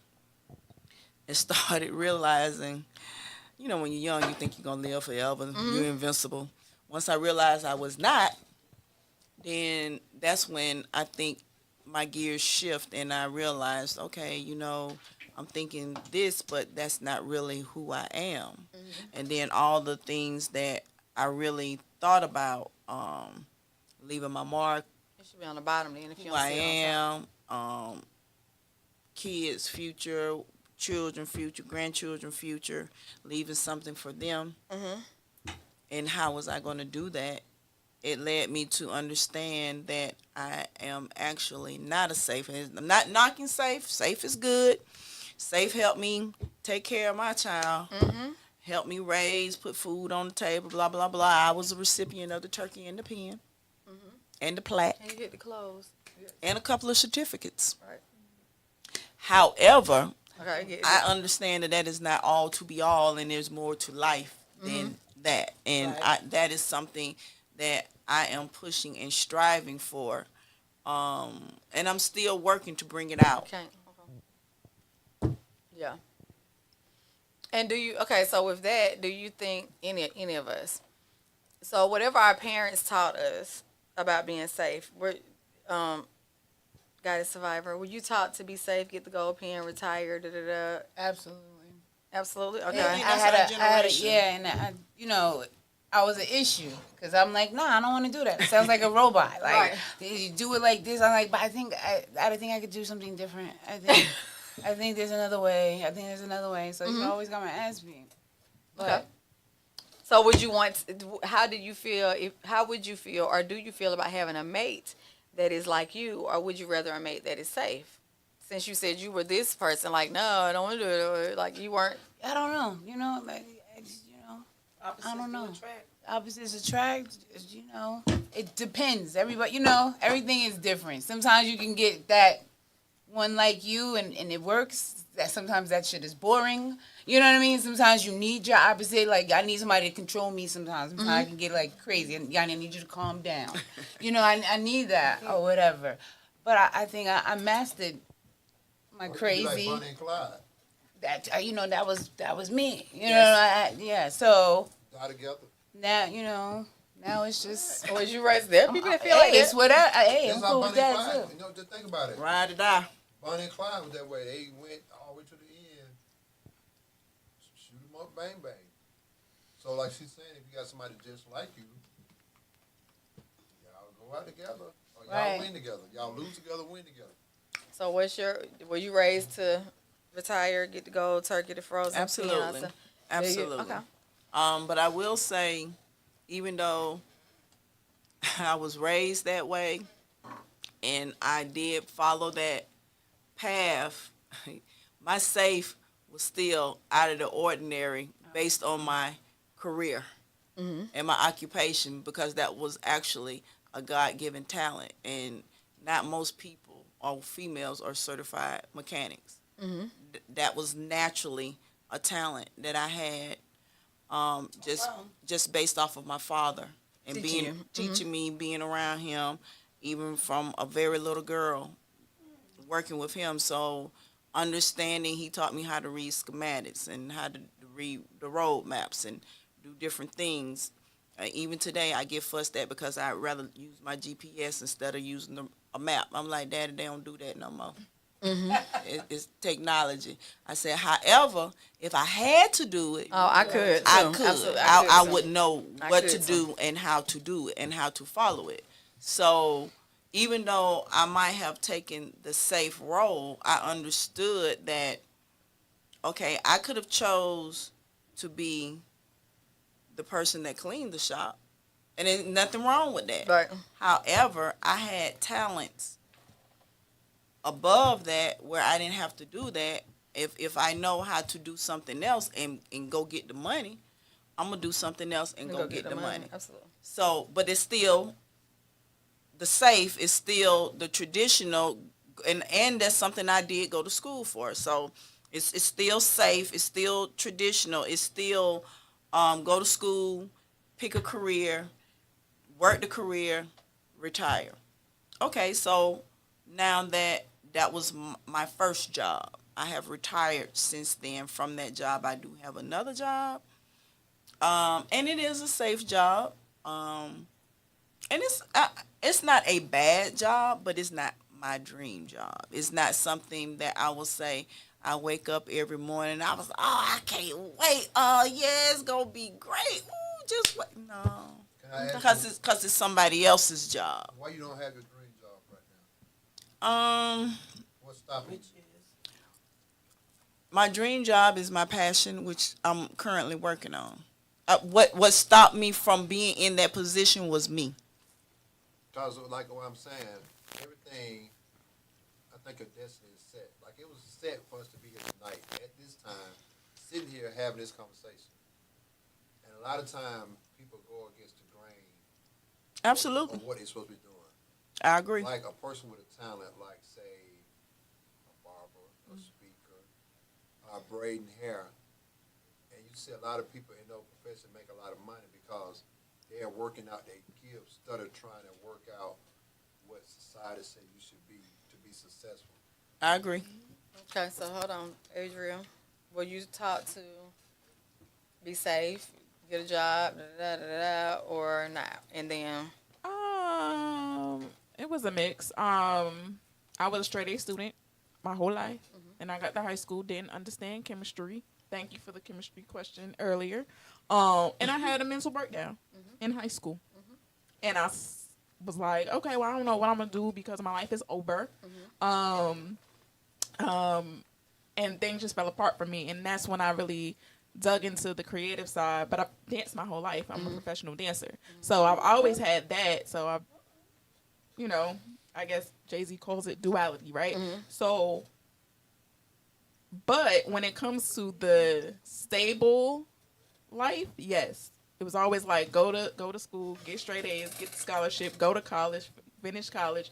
and started realizing, you know, when you're young, you think you're gonna live forever, you're invincible. Once I realized I was not, then that's when I think my gears shift and I realized, okay, you know, I'm thinking this, but that's not really who I am. And then all the things that I really thought about, leaving my mark, You should be on the bottom then if you who don't I sit on top. am, kids' future, children' future, grandchildren' future, leaving something for them. And how was I going to do that? It led me to understand that I am actually not a safe. And I'm not knocking safe. Safe is good. Safe helped me take care of my child. Helped me raise, put food on the table, blah, blah, blah. I was a recipient of the turkey and the pen and the plaque And you get the clothes. and a couple of certificates. Right. However, Okay. Get I understand that that is not all to be all, and there's more to life than that. And that is something that I am pushing and striving for. And I'm still working to bring it out. Okay. Yeah. And so with that, do you think any of us, so whatever our parents taught us about being safe, we're guided survivor, were you taught to be safe, get the gold pen, retire, Absolutely. Absolutely. Okay. Yeah, I that's had our a, generation. and I, you know, I was an issue because I'm like, nah, I don't want to do that. It sounds like a robot. Like, Right. you do it like this. I'm like, but I think I could do something different. I think there's another way. So you always got my ass beat. But Okay. So would you want? How would you feel, or do you feel about having a mate that is like you, or would you rather a mate that is safe? Since you said you were this person, like, no, I don't want to do it, or like you weren't. I don't know. You know, like, I don't know. Opposites attract. You know, it depends. Everybody, you know, everything is different. Sometimes you can get that one like you, and it works. That sometimes that shit is boring. You know what I mean? Sometimes you need your opposite. Like, I need somebody to control me sometimes. Sometimes I can get, like, crazy. And I need you to calm down. You know, I need that or whatever. But I think I mastered my crazy. Like Bonnie and Clyde. That, you know, that was me. You know, yeah. So Die together. now, you know, now it's just. Was you raised there? People that feel Hey, like it's that. whatever. Hey, That's I'm how cool with Bonnie and that, Clyde. too. You know, just think about it. Ride or die. Bonnie and Clyde was that way. They went all the way to the end. Shoot them up, bang, bang. So, like she's saying, if you got somebody just like you, y'all go out together. Or y'all Right. win together. Y'all lose together, win together. So were you raised to retire, get the gold, turkey, the frozen? Absolutely. peanuts? Absolutely. Okay. But I will say, even though I was raised that way and I did follow that path, my safe was still out of the ordinary based on my career and my occupation, because that was actually a God-given talent, and not most people or females are certified mechanics. That was naturally a talent that I had, just based off of my father and teaching me, being around him, even from a very little girl, working with him. So understanding, he taught me how to read schematics and how to read the road maps and do different things. Even today, I get fussed at because I'd rather use my GPS instead of using a map. I'm like, Daddy, they don't do that no more. It's technology. I said, however, if I had to do it, Oh, I could. I too. could. Absolutely, I too. would know I what could to too. do and how to do it and how to follow it. So even though I might have taken the safe role, I understood that, okay, I could have chose to be the person that cleaned the shop, and there's nothing wrong with that. Right. However, I had talents above that, where I didn't have to do that, if I know how to do something else and go get the money, I'm gonna do something else and go get the money. Absolutely. So, but it's still the safe is still the traditional, and that's something I did go to school for. So it's still safe. It's still traditional. It's still go to school, pick a career, work the career, retire. Okay, so now that was my first job. I have retired since then from that job. I do have another job, and it is a safe job. And it's not a bad job, but it's not my dream job. It's not something that I will say I wake up every morning. I was, I can't wait. Yeah, it's gonna be great. Ooh, just wait. No, Can I ask because it's somebody else's job. why you don't have your dream job right now? What's stopping you? My dream job is my passion, which I'm currently working on. What stopped me from being in that position was me. Because like what I'm saying, everything, I think a destiny is set. Like it was set for us to be here tonight at this time, sitting here having this conversation. And a lot of time, people go against the grain Absolutely, of what they're supposed to be doing. I agree. Like a person with a talent, like say a barber, a speaker, braiding hair, and you see a lot of people in those professions make a lot of money because they are working out their gifts instead of trying to work out what society said you should be to be successful. I agree. Okay, so hold on, Adriel. Were you taught to be safe, get a job, or not? And then, It was a mix. I was a straight A student my whole life, and I got to high school, didn't understand chemistry. Thank you for the chemistry question earlier. And I had a mental breakdown in high school, and was like, okay, well, I don't know what I'm gonna do because my life is over. And things just fell apart for me, and that's when I really dug into the creative side. But I danced my whole life. I'm a professional dancer, so I've always had that. So I guess Jay-Z calls it duality, right? So, but when it comes to the stable life, yes, it was always like go to school, get straight A's, get the scholarship, go to college, finish college,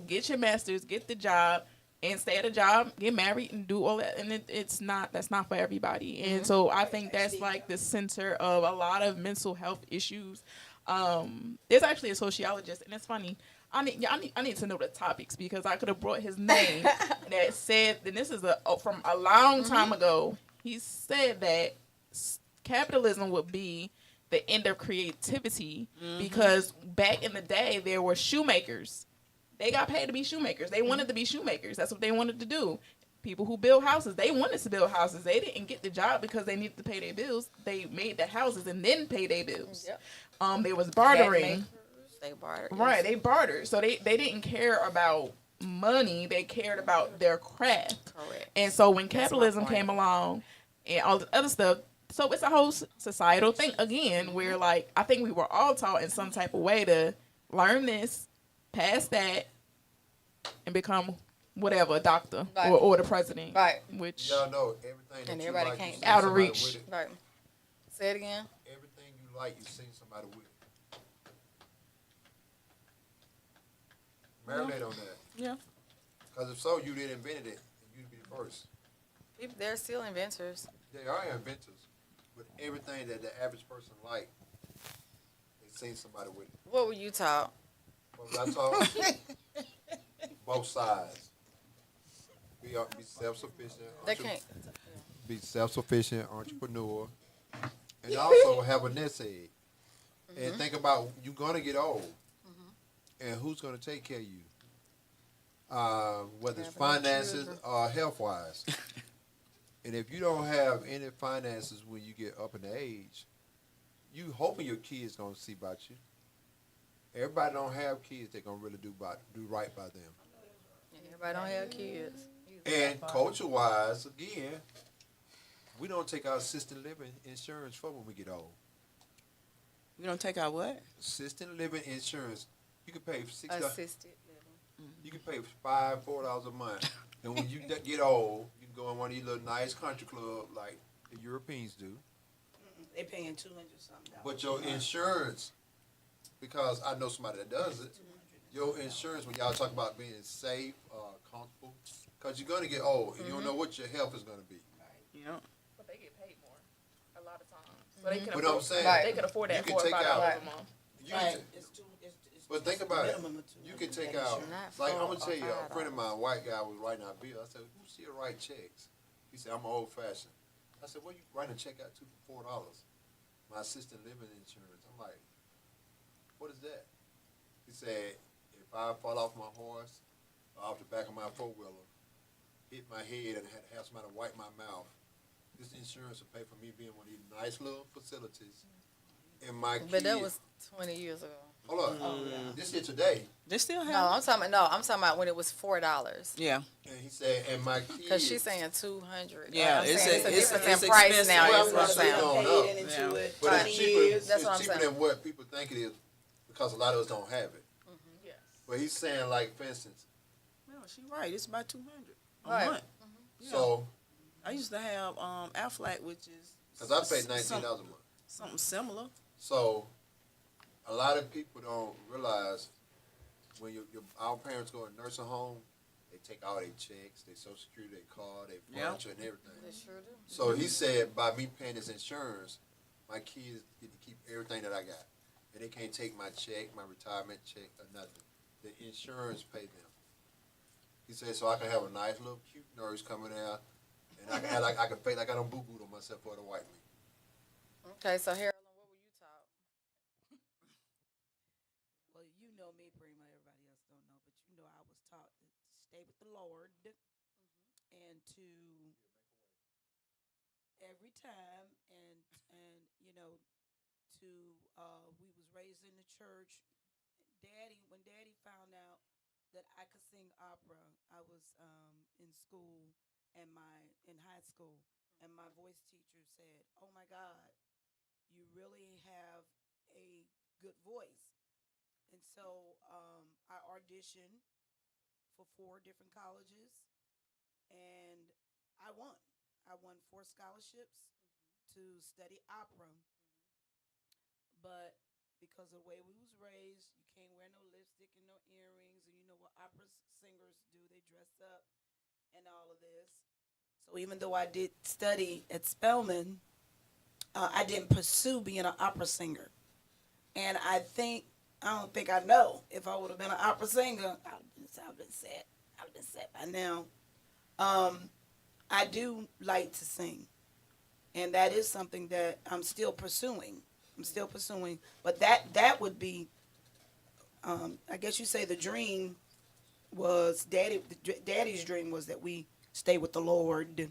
get your master's, get the job, and stay at a job, get married, and do all that. And that's not for everybody. And so I think that's like the center of a lot of mental health issues. There's actually a sociologist, and it's funny. I need to know the topics because I could have brought his name that said, and this is from a long time ago. He said that capitalism would be the end of creativity because back in the day there were shoemakers. They got paid to be shoemakers. They wanted to be shoemakers. That's what they wanted to do. People who build houses, they wanted to build houses. They didn't get the job because they needed to pay their bills. They made the houses and then paid their bills. Yep. There was bartering. They bartered. Right, they bartered. So they didn't care about money. They cared about their craft. Correct. And so when capitalism came along and all the other stuff, so it's a whole societal thing again where like I think we were all taught in some type of way to learn this, pass that, and become whatever, a doctor Right. or the president. Right. Which Y'all know everything that And you everybody like, can't you be seen out of somebody reach. with it. Right. Say it again. Everything you like, you seen somebody with it. Marinate on that. yeah. Because if so, you didn't invent it, and you'd be the first. They're still inventors. They are inventors, but everything that the average person like, they seen somebody with it. What were you taught? But what I taught both sides. Be self-sufficient. They can't. Be self-sufficient, entrepreneur, and also have a nest egg. And think about you're gonna get old, and who's gonna take care of you? Whether it's Having finances children. or health-wise. And if you don't have any finances when you get up in the age, you hoping your kids gonna see about you. Everybody don't have kids that gonna really do right by them. Everybody don't have kids. And culture-wise, again, we don't take our assisted living insurance for when we get old. We don't take our what? Assisted living insurance, you can pay $60. Assisted living. You can pay $4 a month, and when you get old, you can go in one of these little nice country clubs like the Europeans do. They paying 200 something. But your insurance, because I know somebody that does it, your insurance, when y'all talk about being safe, comfortable, because you're going to get old and you don't know what your health is going to be. Yeah. But they get paid more a lot of times. So they can But I'm afford, saying, they can afford that you can $4 or take $5 out- a month. You can Right. ta- It's but think about it. minimum of You 200 can take that out, insurance. like I'm $4 gonna tell you, or a friend of mine, a white guy, was writing out bill. I said, "Who still write checks?" He said, "I'm old fashioned." I said, "What you writing a check out to for $4?" My assisted living insurance. I'm like, "What is that?" He said, "If I fall off my horse or off the back of my 4-wheeler, hit my head and had to have somebody wipe my mouth, this insurance will pay for me being one of these nice little facilities." And my But that kid- was 20 years ago. hold on, this here today. They still have. No, I'm talking about when it was $4. Yeah. And he said, and my kids. Because she's saying 200. Yeah, I'm it's saying a- it's it's- difference it's in price expensive. now. Well, Is what I'm it's saying. going Paid up. into Yeah. it But 20 it's cheaper, years. That's what I'm cheaper saying. than what people think it is because a lot of us don't have it. Yes. But he's saying, like, for instance, No, she right. It's about 200 a Right. month. Yeah. so, I used to have Aflac, which is because I paid $19 a month. something similar. So, a lot of people don't realize when our parents go to nursing home, they take all their checks, their Social Security, their car, their Yeah. furniture, and everything. They sure do. So he said, by me paying this insurance, my kids get to keep everything that I got. And they can't take my check, my retirement check, or nothing. The insurance pay them. He said, so I can have a nice little cute nurse coming out, and I can have I can fake like I don't boo-boo on myself for the white me. Okay, so Harold, what were you taught? Well, you know me, Prima. Everybody else don't know, but you know I was taught to stay with the Lord and to every time and you know to we was raised in the church. When Daddy found out that I could sing opera, I was in school and in high school, and my voice teacher said, "Oh my God, you really have a good voice." And so I auditioned for 4 different colleges, and I won. I won 4 scholarships to study opera. But because of the way we was raised, you can't wear no lipstick and no earrings, and you know what opera singers do, they dress up and all of this. So even though I did study at Spelman, I didn't pursue being an opera singer. And I don't think I know if I would have been an opera singer, I've been set. I've been set by now. I do like to sing, and that is something that I'm still pursuing. But that would be, I guess you say the dream was Daddy's dream was that we stay with the Lord.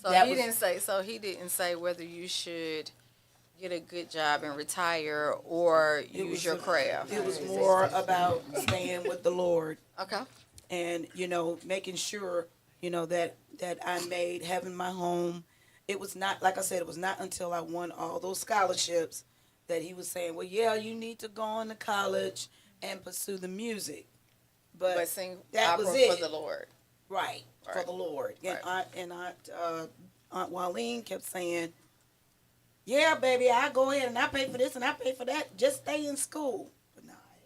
So That he was- didn't say. So he didn't say whether you should get a good job and retire or use was your a- craft. It was more about staying with the Lord. Okay. And making sure that I made heaven my home. It was not, like I said, it was not until I won all those scholarships that he was saying, well, yeah, you need to go on to college and pursue the music, But sing that opera was it. for the Lord. right for Right. the Lord. And Right. Aunt Waleem kept saying, yeah, baby, I go ahead and I pay for this and I pay for that, just stay in school. But no, I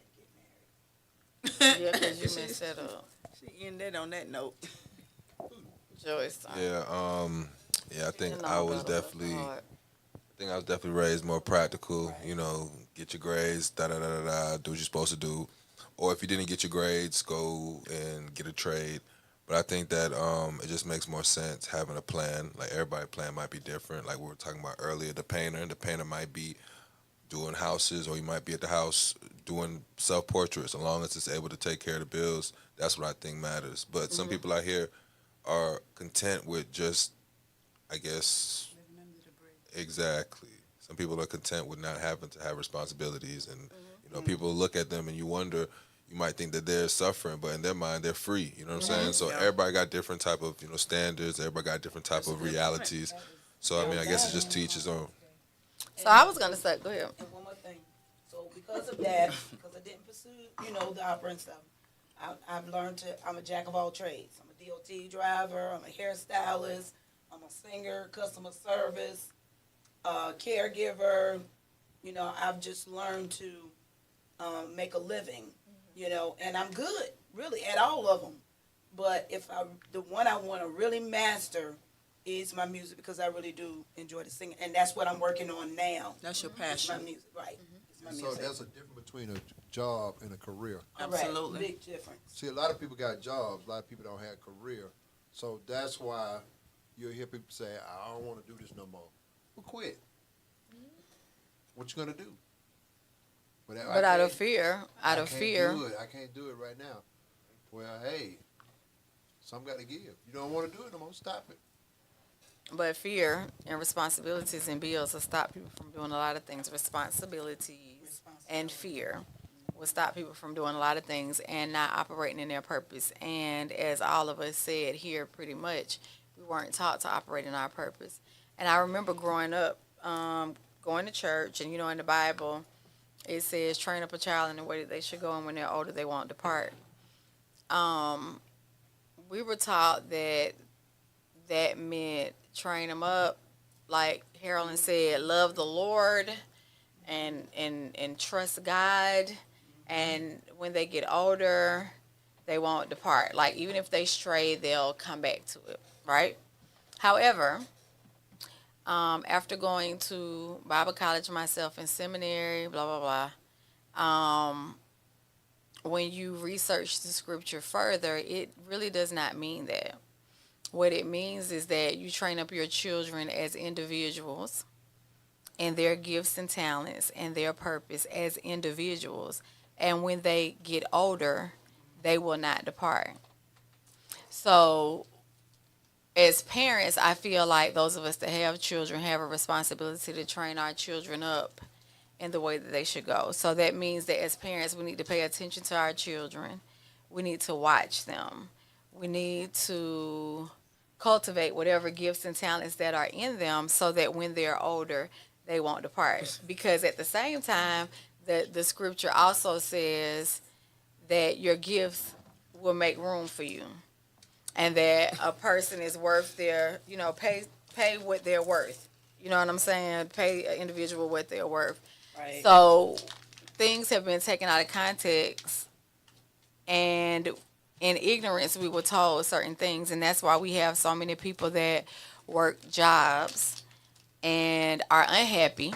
didn't get married. Yeah, because you messed that up. She ended on that note. Joyce. Yeah, I think You know I was better. definitely. Lord. I think I was definitely raised more practical. You know, get your grades, do what you're supposed to do, or if you didn't get your grades, go and get a trade. But I think that it just makes more sense having a plan. Like everybody's plan might be different. Like we were talking about earlier, the painter might be doing houses, or you might be at the house doing self portraits. As long as it's able to take care of the bills, that's what I think matters. But some people out here are content with just, I guess, exactly. Some people are content with not having to have responsibilities, and people look at them and you wonder. You might think that they're suffering, but in their mind, they're free. You know what I'm saying? So Yeah. everybody got different type of standards. Everybody got different type of realities. So I mean, I guess it just teaches on. So I was gonna say, go ahead. And one more thing. So because of that, because I didn't pursue, the opera and stuff, I've learned I'm a jack of all trades. I'm a DOT driver, I'm a hairstylist, I'm a singer, customer service, caregiver. You know, I've just learned to make a living, you know, and I'm good, really, at all of them. But the one I want to really master is my music, because I really do enjoy the singing, and that's what I'm working on now. That's your It's my passion. music, right? It's my So music. there's a difference between a job and a career. Absolutely. Right. Big difference. See, a lot of people got jobs. A lot of people don't have career. So that's why you'll hear people say, I don't want to do this no more. Well, quit. What you going to do? But out of can't- fear, I can't do it. I can't do it right now. Well, hey, some got to give. You don't want to do it no more, stop it. But fear and responsibilities and bills will stop people from doing a lot of things. Responsibilities and fear will stop people from doing a lot of things and not operating in their purpose. And as all of us said here, pretty much, we weren't taught to operate in our purpose. And I remember growing up, going to church, and you know, in the Bible, it says, train up a child in the way that they should go, and when they're older, they won't depart. We were taught that meant train them up, like Carolyn said, love the Lord and trust God, and when they get older, they won't depart. Like, even if they stray, they'll come back to it, right? However, after going to Bible college myself and seminary, blah, blah, blah, when you research the scripture further, it really does not mean that. What it means is that you train up your children as individuals and their gifts and talents and their purpose as individuals. And when they get older, they will not depart. So as parents, I feel like those of us that have children have a responsibility to train our children up in the way that they should go. So that means that as parents, we need to pay attention to our children. We need to watch them. We need to cultivate whatever gifts and talents that are in them so that when they're older, they won't depart. Because at the same time, the scripture also says that your gifts will make room for you, and that a person is worth their, you know, pay what they're worth. You know what I'm saying? Pay an individual what they're worth. Right. So things have been taken out of context, and in ignorance we were told certain things, and that's why we have so many people that work jobs and are unhappy,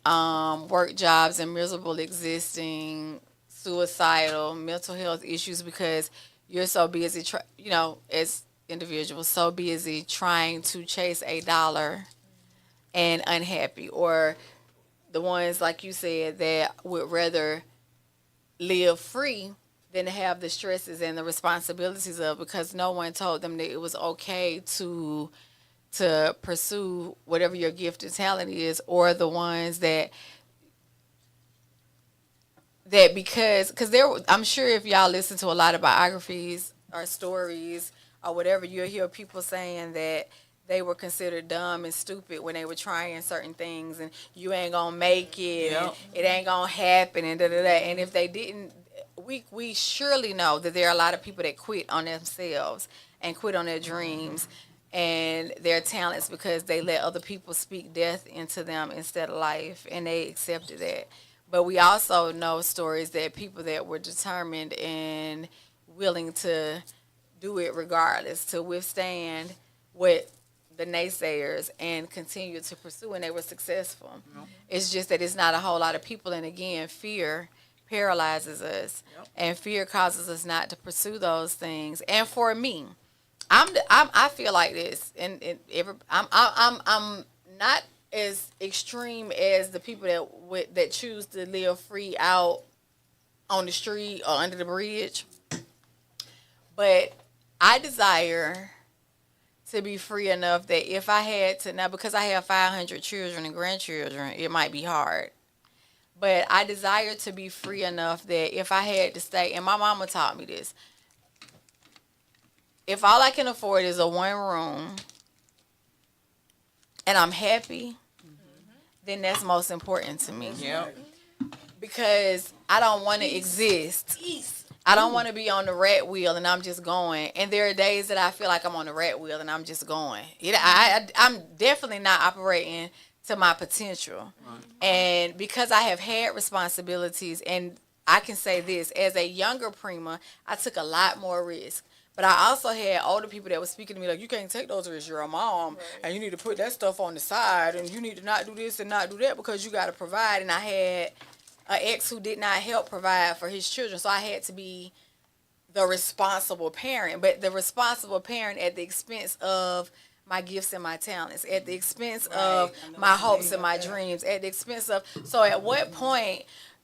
work jobs and miserable existing, suicidal, mental health issues, because you're so busy, as individuals, so busy trying to chase a dollar and unhappy. Or the ones, like you said, that would rather live free than to have the stresses and the responsibilities of, because no one told them that it was okay to pursue whatever your gift and talent is. Or the ones that because I'm sure if y'all listen to a lot of biographies or stories or whatever, you'll hear people saying that they were considered dumb and stupid when they were trying certain things, and you ain't gonna make it, and it ain't gonna happen, and da-da-da. And if they didn't, we surely know that there are a lot of people that quit on themselves and quit on their dreams and their talents because they let other people speak death into them instead of life, and they accepted that. But we also know stories that people that were determined and willing to do it regardless, to withstand what the naysayers and continue to pursue, and they were successful. Yep. It's just that it's not a whole lot of people, and again, fear paralyzes us, and fear causes us not to pursue those things. And for me, I feel like this, and I'm not as extreme as the people that choose to live free out on the street or under the bridge, but I desire to be free enough that if I had to, now because I have 500 children and grandchildren, it might be hard, but I desire to be free enough that if I had to stay, and my mama taught me this, if all I can afford is a one room and I'm happy, then that's most important to me. Yep. Because I don't want to exist. I don't want to be on the rat wheel and I'm just going. And there are days that I feel like I'm on the rat wheel and I'm just going. I'm definitely not operating to my potential. Right. And because I have had responsibilities, and I can say this, as a younger Prima, I took a lot more risk. But I also had older people that were speaking to me like, you can't take those risks. You're a mom, right, and you need to put that stuff on the side, and you need to not do this and not do that because you got to provide. And I had an ex who did not help provide for his children, so I had to be the responsible parent, but the responsible parent at the expense of my gifts and my talents, at the expense of my hopes and my dreams, at the expense of, so at what point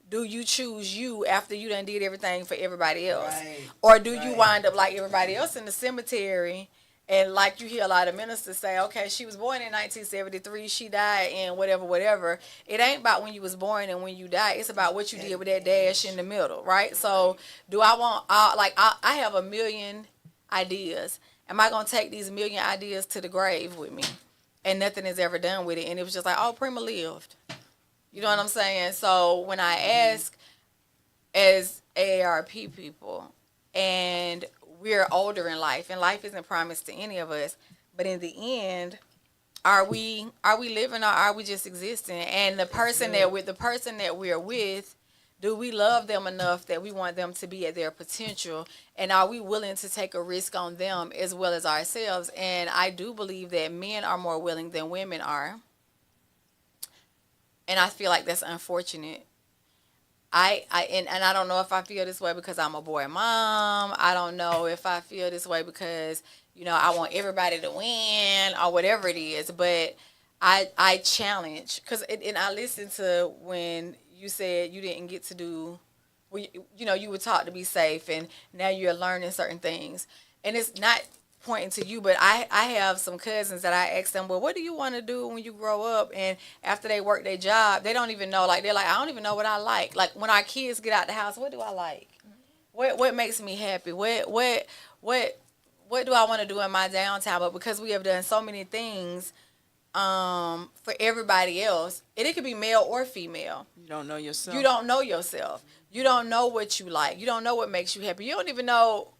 do you choose you after you done did everything for everybody else? Right. Or do you wind up like everybody else in the cemetery? And like you hear a lot of ministers say, okay, she was born in 1973, she died in whatever. It ain't about when you was born and when you died. It's about what you did with that dash in the middle, right? So do I want, I have a million ideas. Am I going to take these million ideas to the grave with me? And nothing is ever done with it. And it was just like, oh, Prima lived. You know what I'm saying? So when I ask as AARP people, and we're older in life, and life isn't promised to any of us, but in the end, are we living or are we just existing? And the person that we're with, do we love them enough that we want them to be at their potential? And are we willing to take a risk on them as well as ourselves? And I do believe that men are more willing than women are. And I feel like that's unfortunate. And I don't know if I feel this way because I'm a boy mom. I don't know if I feel this way because, I want everybody to win or whatever it is. But I challenge, and I listened to when you said you didn't get to do, you were taught to be safe and now you're learning certain things. And it's not pointing to you, but I have some cousins that I ask them, well, what do you want to do when you grow up? And after they work their job, they don't even know. Like, they're like, I don't even know what I like. Like, when our kids get out the house, what do I like? What makes me happy? What do I want to do in my downtime? But because we have done so many things for everybody else, and it could be male or female. You don't know yourself. You don't know yourself. You don't know what you like. You don't know what makes you happy. You don't even know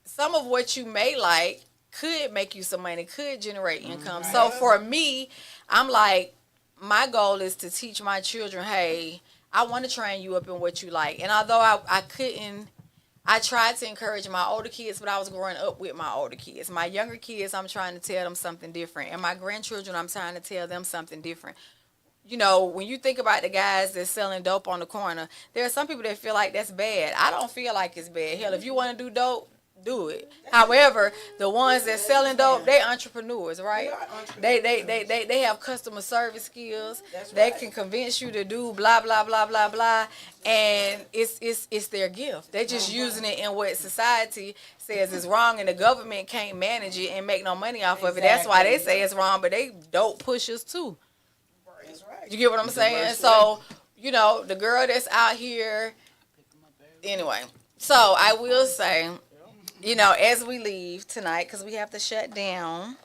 some of what you may like could make you some money, could generate income. So for me, I'm like, my goal is to teach my children, hey, I want to train you up in what you like. And although I couldn't, I tried to encourage my older kids, but I was growing up with my older kids. My younger kids, I'm trying to tell them something different. And my grandchildren, I'm trying to tell them something different. When you think about the guys that's selling dope on the corner, there are some people that feel like that's bad. I don't feel like it's bad. Hell, if you want to do dope, do it. However, the ones that selling dope, they entrepreneurs, right? They have customer service skills. They can convince you to do blah blah blah blah blah, and it's their gift. They're just using it in what society says is wrong, and the government can't manage it and make no money off of it. That's why they say it's wrong, but they dope pushers too. That's right. You get what I'm saying? So, the girl that's out here. Anyway, so I will say, as we leave tonight, because we have to shut down,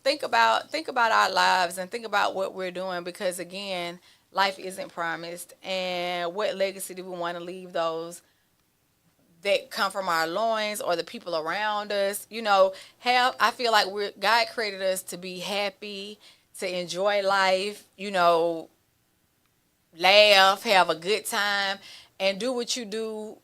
think about our lives and think about what we're doing, because again, life isn't promised. And what legacy do we want to leave those that come from our loins or the people around us? I feel like God created us to be happy, to enjoy life, laugh, have a good time, and do what you do.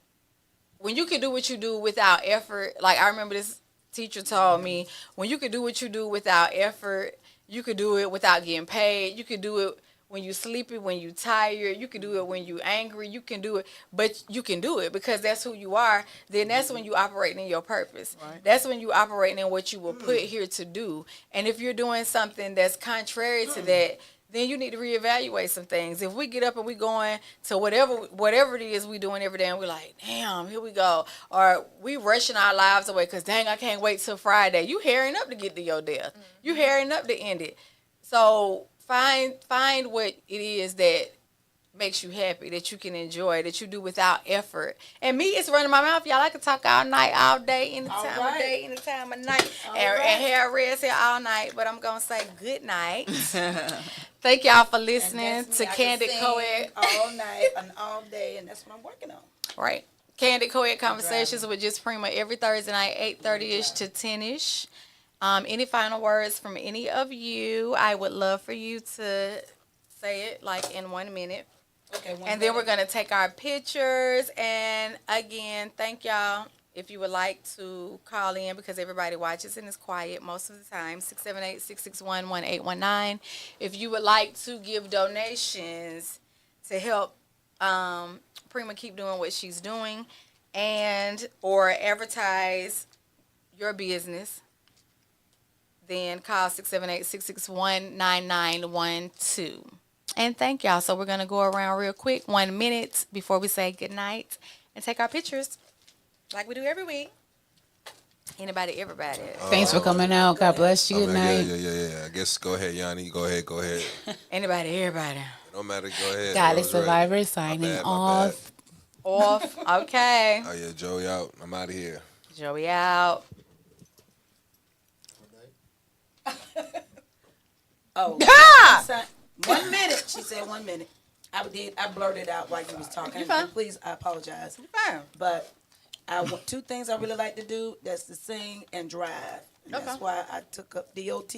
When you can do what you do without effort, like I remember this teacher told me, when you can do what you do without effort, you could do it without getting paid. You could do it when you're sleepy, when you're tired. You can do it when you're angry. You can do it, but you can do it because that's who you are. Then that's when you operating in your purpose. Right. That's when you operating in what you were put here to do. And if you're doing something that's contrary to that, then you need to reevaluate some things. If we get up and we going to whatever it is we doing every day, and we're like, damn, here we go. Or we rushing our lives away because, dang, I can't wait till Friday. You hurrying up to get to your death. Mm-hmm. You hurrying up to end it. So find what it is that makes you happy, that you can enjoy, that you do without effort. And me, it's running my mouth, y'all. I can talk all night, all day, any time of day, any time of night. And hair reds here all night. But I'm going to say good night. Thank y'all for listening to Candid Coed. All night and all day, and that's what I'm working on. Right. Candid Coed Conversations with Just Prima every Thursday night, 8:30ish to 10ish. Any final words from any of you? I would love for you to say it like in 1 minute. Okay. And then we're going to take our pictures. And again, thank y'all. If you would like to call in, because everybody watches and is quiet most of the time, 678-661-1819. If you would like to give donations to help Prima keep doing what she's doing, and or advertise your business, then call 678-661-9912. And thank y'all. So we're going to go around real quick, 1 minute before we say goodnight, and take our pictures like we do every week. Anybody, everybody. Thanks for coming out. God bless you. Good night. Yeah. I guess go ahead, Yanni. Go ahead. Anybody, everybody. No matter. Go ahead. Goddess Rose Red. Survivor signing My bad. off. Off. Okay. Oh yeah, Joey out. I'm out of here. Joey out. Oh. Ah! 1 minute. She said 1 minute. I blurted out while you was talking. You fine. And please, I apologize. Fine. But I want 2 things I really like to do. That's to sing and drive. And That's Okay. why I took up DOT.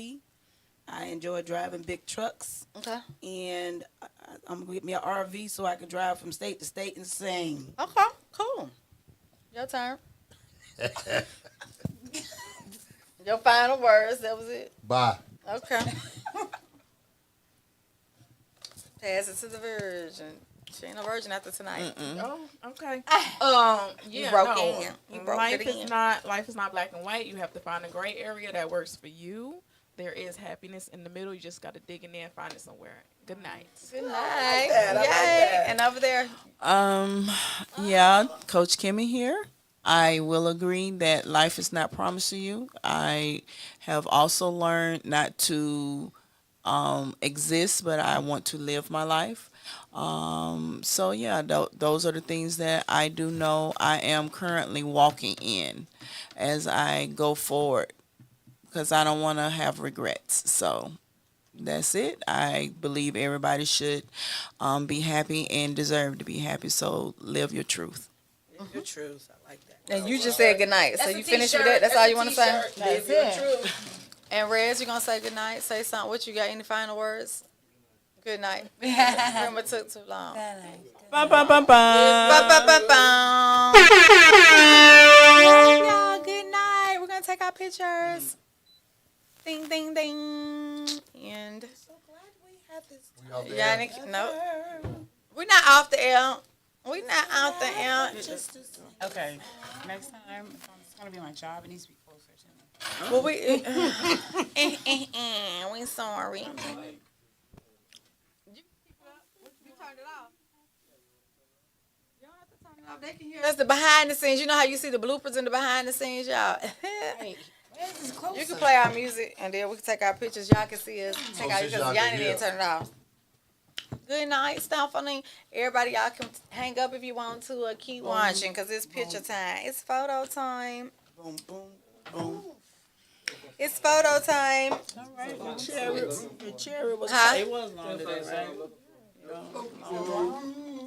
I enjoy driving big trucks. Okay. And I'm going to get me an RV so I can drive from state to state and sing. Okay. Cool. Your turn. Your final words. That was it. Bye. Okay. Pass it to the virgin. She ain't no virgin after tonight. Oh, okay. You broke in. You broke life it is in. not black and white. You have to find a gray area that works for you. There is happiness in the middle. You just got to dig in there and find it somewhere. Good night. Good night. Yay. And over there. Yeah, Coach Kimmy here. I will agree that life is not promised to you. I have also learned not to exist, but I want to live my life. So yeah, those are the things that I do know I am currently walking in as I go forward, because I don't want to have regrets. So that's it. I believe everybody should be happy and deserve to be happy. So live your truth. Your truth. I like that. And you just said good night. So you finished with that? That's all you want to say? Live your truth. And Rez, you going to say good night? Say something. What you got? Any final words? Good night. Remember, it took too long. Bum, bum, bum, bum. Ba-ba-ba-bum. Y'all, good night. We're going to take our pictures. Ding, ding, ding. And Yannick, no. We're not off the air. We're not off the air. Okay. Next time, if it's going to be my job, it needs to be closer to me. Well, we sorry. You turned it off. You don't have to turn it off. They can hear. That's the behind the scenes. You know how you see the bloopers in the behind the scenes, y'all. You can play our music and then we can take our pictures. Y'all can see us. Take our because Yanni didn't turn it off. Good night, Stephanie. Everybody, y'all can hang up if you want to or keep watching because it's picture time. It's photo time. Boom, boom, boom. It's photo time. All right. The cherry was Huh? it was long today, right?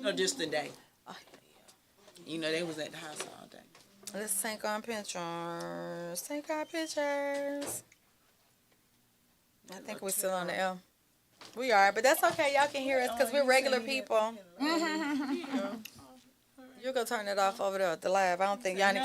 No, just today. You know, they was at the house all day. Let's take our pictures. Take our pictures. I think we're still on the L. We are, but that's okay. Y'all can hear us because we're regular people. You go turn it off over there at the live. I don't think y'all